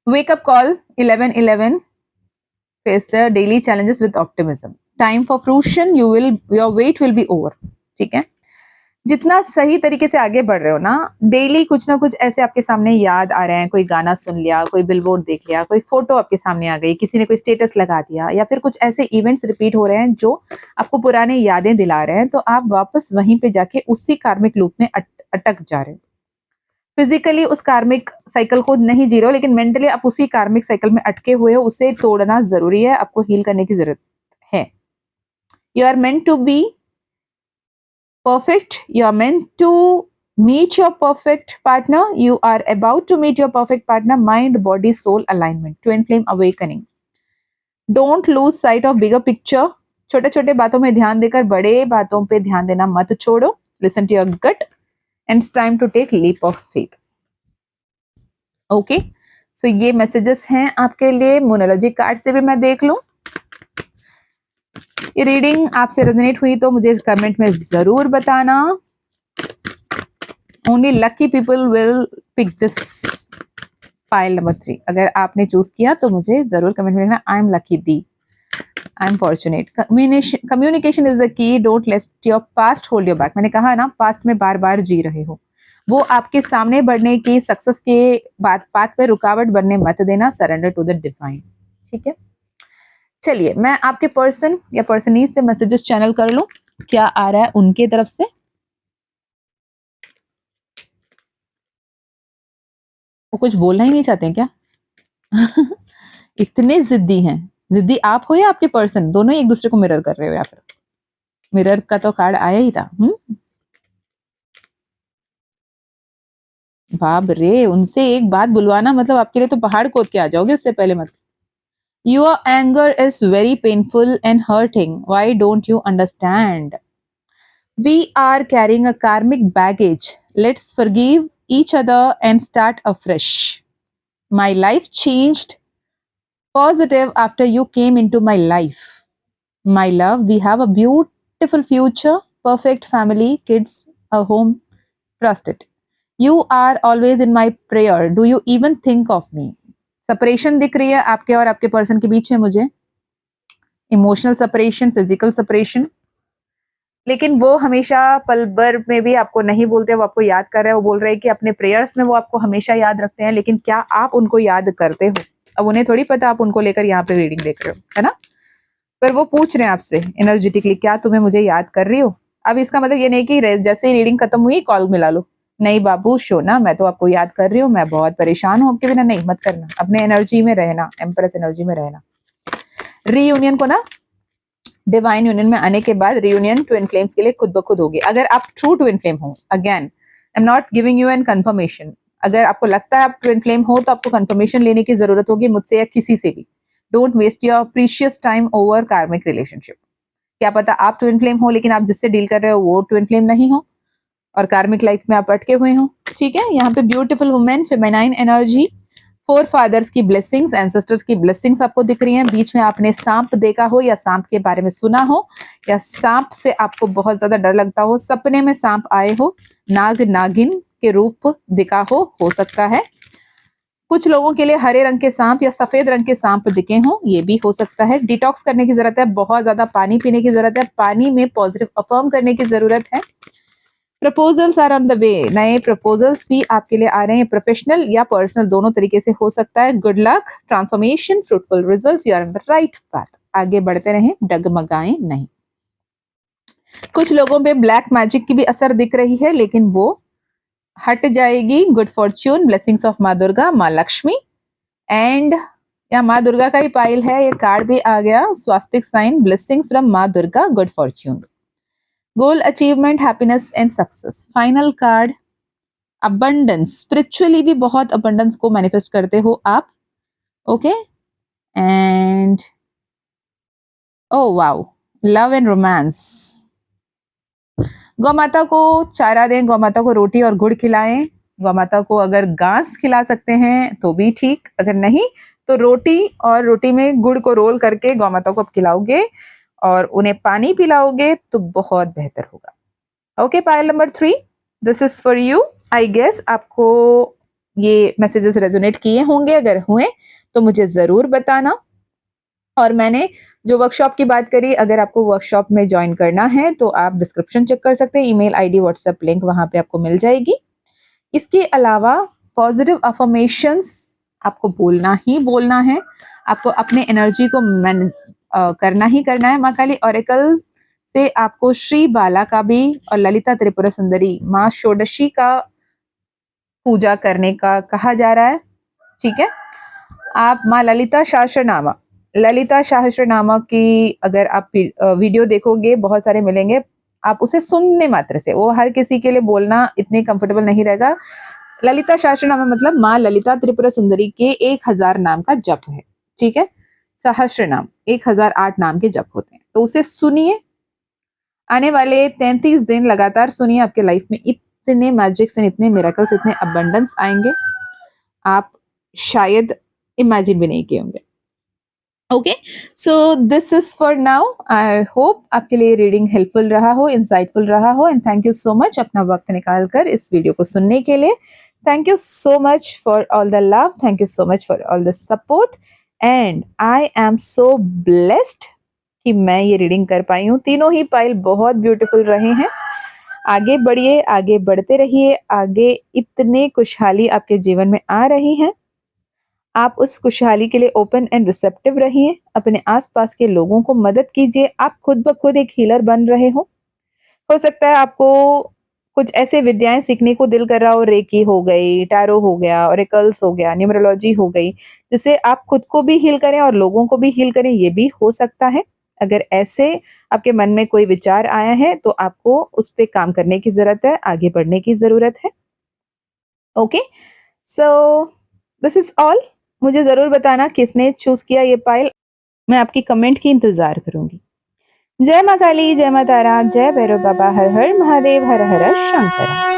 Speaker 1: वेक up call 1111, face the daily challenges with optimism, time for fruition, your wait will be over, ठीक है। जितना सही तरीके से आगे बढ़ रहे हो ना, डेली कुछ ना कुछ ऐसे आपके सामने याद आ रहे हैं, कोई गाना सुन लिया, कोई बिलबोर्ड देख लिया, कोई फोटो आपके सामने आ गई, किसी ने कोई स्टेटस लगा दिया, या फिर कुछ ऐसे इवेंट्स रिपीट हो रहे हैं जो आपको पुराने यादें दिला रहे हैं, तो आप वापस वहीं पे जाके उसी कार्मिक लूप में अटक जा रहे हैं। फिजिकली उस कार्मिक साइकिल को नहीं जी रहे हो, लेकिन मेंटली आप उसी कार्मिक साइकिल में अटके हुए हो, उसे तोड़ना जरूरी है, आपको हील करने की जरूरत है। You are meant to be perfect, you are meant to meet your perfect partner, you are about to meet your perfect partner, mind body soul alignment, twin flame awakening, don't lose sight of bigger picture, छोटे छोटे बातों में ध्यान देकर बड़े बातों पे ध्यान देना मत छोड़ो, listen to your gut and it's time to take leap of faith. Okay so ये मैसेजेस हैं आपके लिए। मोनोलॉजी कार्ड से भी मैं देख लूं, ये रीडिंग आपसे रेजोनेट हुई तो मुझे कमेंट में जरूर बताना। Only lucky people will pick this pile number 3। अगर आपने चूज किया तो मुझे जरूर कमेंट में लिखना, I am lucky the, I am fortunate. Communication is the key, don't let your past hold your back. मैंने कहा ना, पास्ट में बार बार जी रहे हो, वो आपके सामने बढ़ने की, सक्सेस के पाथ पे रुकावट बनने मत देना, सरेंडर टू द डिवाइन, ठीक है। चलिए मैं आपके पर्सन या पर्सनीज से मैसेजेस चैनल कर लूं, क्या आ रहा है उनके तरफ से। वो कुछ बोलना ही नहीं चाहते हैं क्या? इतने जिद्दी हैं। जिद्दी आप हो या आपके पर्सन, दोनों ही एक दूसरे को मिरर कर रहे हो, या फिर मिरर का तो कार्ड आया ही था। बाप रे, उनसे एक बात बुलवाना मतलब आपके लिए तो पहाड़ खोद के आ जाओगे उससे पहले मत। Your anger is very painful and hurting. Why don't you understand? We are carrying a karmic baggage. Let's forgive each other and start afresh. My life changed positive after you came into my life. My love, we have a beautiful future, perfect family, kids, a home. Trust it. You are always in my prayer. Do you even think of me? Separation दिख रही है आपके और आपके person के बीच में मुझे, emotional separation, physical separation, लेकिन वो हमेशा पल भर में भी आपको नहीं बोलते, वो आपको याद कर रहे हैं। वो बोल रहे हैं कि अपने प्रेयर्स में वो आपको हमेशा याद रखते हैं, लेकिन क्या आप उनको याद करते हो? अब उन्हें थोड़ी पता आप उनको लेकर यहाँ पे रीडिंग देख रहे हो, है ना। पर वो पूछ रहे हैं आपसे एनर्जेटिकली, क्या तुम्हें मुझे याद कर रही हो? अब इसका मतलब ये नहीं कि जैसे ही रीडिंग खत्म हुई कॉल मिला लो, नहीं बाबू शोना, मैं तो आपको याद कर रही हूँ, मैं बहुत परेशान हूँ आपके बिना। नहीं, मत करना, अपने एनर्जी में रहना, एम्प्रेस एनर्जी में रहना। रीयूनियन को ना, डिवाइन यूनियन में आने के बाद रीयूनियन ट्विन फ्लेम्स के लिए खुद ब खुद होगी, अगर आप ट्रू ट्विन फ्लेम हो। Again I am not giving you an confirmation, अगर आपको लगता है आप ट्विन फ्लेम हो तो आपको कंफर्मेशन लेने की जरूरत होगी मुझसे या किसी से भी। Don't waste your precious time over karmic relationship. क्या पता आप ट्विन फ्लेम हो, लेकिन आप जिससे डील कर रहे हो वो ट्विन फ्लेम नहीं हो और कार्मिक लाइफ में आप अटके हुए हो, ठीक है। यहाँ पे beautiful women, feminine energy, forefathers की ब्लेसिंग्स, एंसेस्टर्स की ब्लेसिंग्स आपको दिख रही हैं। बीच में आपने सांप देखा हो या सांप के बारे में सुना हो, या सांप से आपको बहुत ज्यादा डर लगता हो, सपने में सांप आए हो, नाग नागिन के रूप दिखा हो सकता है। कुछ लोगों के लिए हरे रंग के सांप या सफेद रंग के सांप दिखे हों, ये भी हो सकता है। डिटॉक्स करने की जरूरत है, बहुत ज्यादा पानी पीने की जरूरत है, पानी में पॉजिटिव अफर्म करने की जरूरत है। Proposals are on the way, नए प्रपोजल्स भी आपके लिए आ रहे हैं, प्रोफेशनल या पर्सनल दोनों तरीके से हो सकता है। Good luck, transformation, fruitful results, you are on the right path. आगे बढ़ते रहें, डगमगाएं नहीं। कुछ लोगों पे ब्लैक मैजिक की भी असर दिख रही है, लेकिन वो हट जाएगी। गुड फॉर्च्यून, ब्लेसिंग्स ऑफ माँ दुर्गा, माँ लक्ष्मी एंड या माँ दुर्गा का ही पाइल है, ये कार्ड भी आ गया, स्वास्तिक साइन, ब्लेसिंग्स फ्रॉम माँ Durga, good Fortune, goal achievement, happiness and success. Final card abundance, spiritually भी बहुत अबंडेंस को मैनिफेस्ट करते हो आप। Okay and oh wow, love and romance. गौ माता को चारा दें, गौ माता को रोटी और गुड़ खिलाएं। गौ माता को अगर घास खिला सकते हैं तो भी ठीक, अगर नहीं तो रोटी और रोटी में गुड़ को रोल करके गौ माता को आप खिलाओगे और उन्हें पानी पिलाओगे तो बहुत बेहतर होगा। Okay, pile number 3, this is for you. I guess आपको ये मैसेजेस रेजोनेट किए होंगे, अगर हुए तो मुझे जरूर बताना। और मैंने जो वर्कशॉप की बात करी, अगर आपको वर्कशॉप में ज्वाइन करना है तो आप डिस्क्रिप्शन चेक कर सकते हैं, ईमेल आईडी, व्हाट्सएप लिंक वहां पे आपको मिल जाएगी। इसके अलावा पॉजिटिव अफर्मेशंस आपको बोलना ही बोलना है, आपको अपने एनर्जी को करना ही करना है। माँ काली ऑरेकल से आपको श्री बाला का भी और ललिता त्रिपुरा सुंदरी माँ षोडशी का पूजा करने का कहा जा रहा है। ठीक है, आप माँ ललिता सहस्त्रनामा, ललिता सहस्त्रनामा की अगर आप वीडियो देखोगे, बहुत सारे मिलेंगे, आप उसे सुनने मात्र से, वो हर किसी के लिए बोलना इतने कंफर्टेबल नहीं रहेगा। ललिता सहस्त्रनामा मतलब माँ ललिता त्रिपुरा सुंदरी के 1000 नाम का जप है। ठीक है, सहस्त्र नाम 1008 नाम के जप होते हैं, तो उसे सुनिए। आने वाले 33 दिन लगातार सुनिए, आपके लाइफ में इतने मैजिक्स एंड इतने मिरेकल्स, इतने अबंडेंस आएंगे, आप शायद इमेजिन भी नहीं किए होंगे। Okay, so this is for now. I hope आपके लिए रीडिंग हेल्पफुल रहा हो, इंसाइटफुल रहा हो, and thank you so much अपना वक्त निकाल कर इस वीडियो को सुनने के लिए। Thank you so much for all the love, thank you so much for all the support, and I am so blessed कि मैं ये रीडिंग कर पाई हूँ। तीनों ही पाइल बहुत ब्यूटीफुल रहे हैं। आगे बढ़िए, आगे बढ़ते रहिए, आगे इतने खुशहाली आपके जीवन में आ रही है, आप उस खुशहाली के लिए ओपन एंड रिसेप्टिव रहिए, अपने आसपास के लोगों को मदद कीजिए, आप खुद ब खुद एक हीलर बन रहे हो सकता है आपको कुछ ऐसे विद्याएं सीखने को दिल कर रहा हो, रेकी हो गई, टैरो हो गया, ऑरेकल्स हो गया, न्यूमरोलॉजी हो गई, जिससे आप खुद को भी हील करें और लोगों को भी हील करें, ये भी हो सकता है। अगर ऐसे आपके मन में कोई विचार आया है तो आपको उस पर काम करने की जरूरत है, आगे बढ़ने की जरूरत है। Okay, so this is all. मुझे जरूर बताना किसने चूज किया ये पाइल, मैं आपकी कमेंट की इंतजार करूंगी। जय माँ काली, जय माँ तारा, जय भैरव बाबा, हर हर महादेव, हर हर शंकर।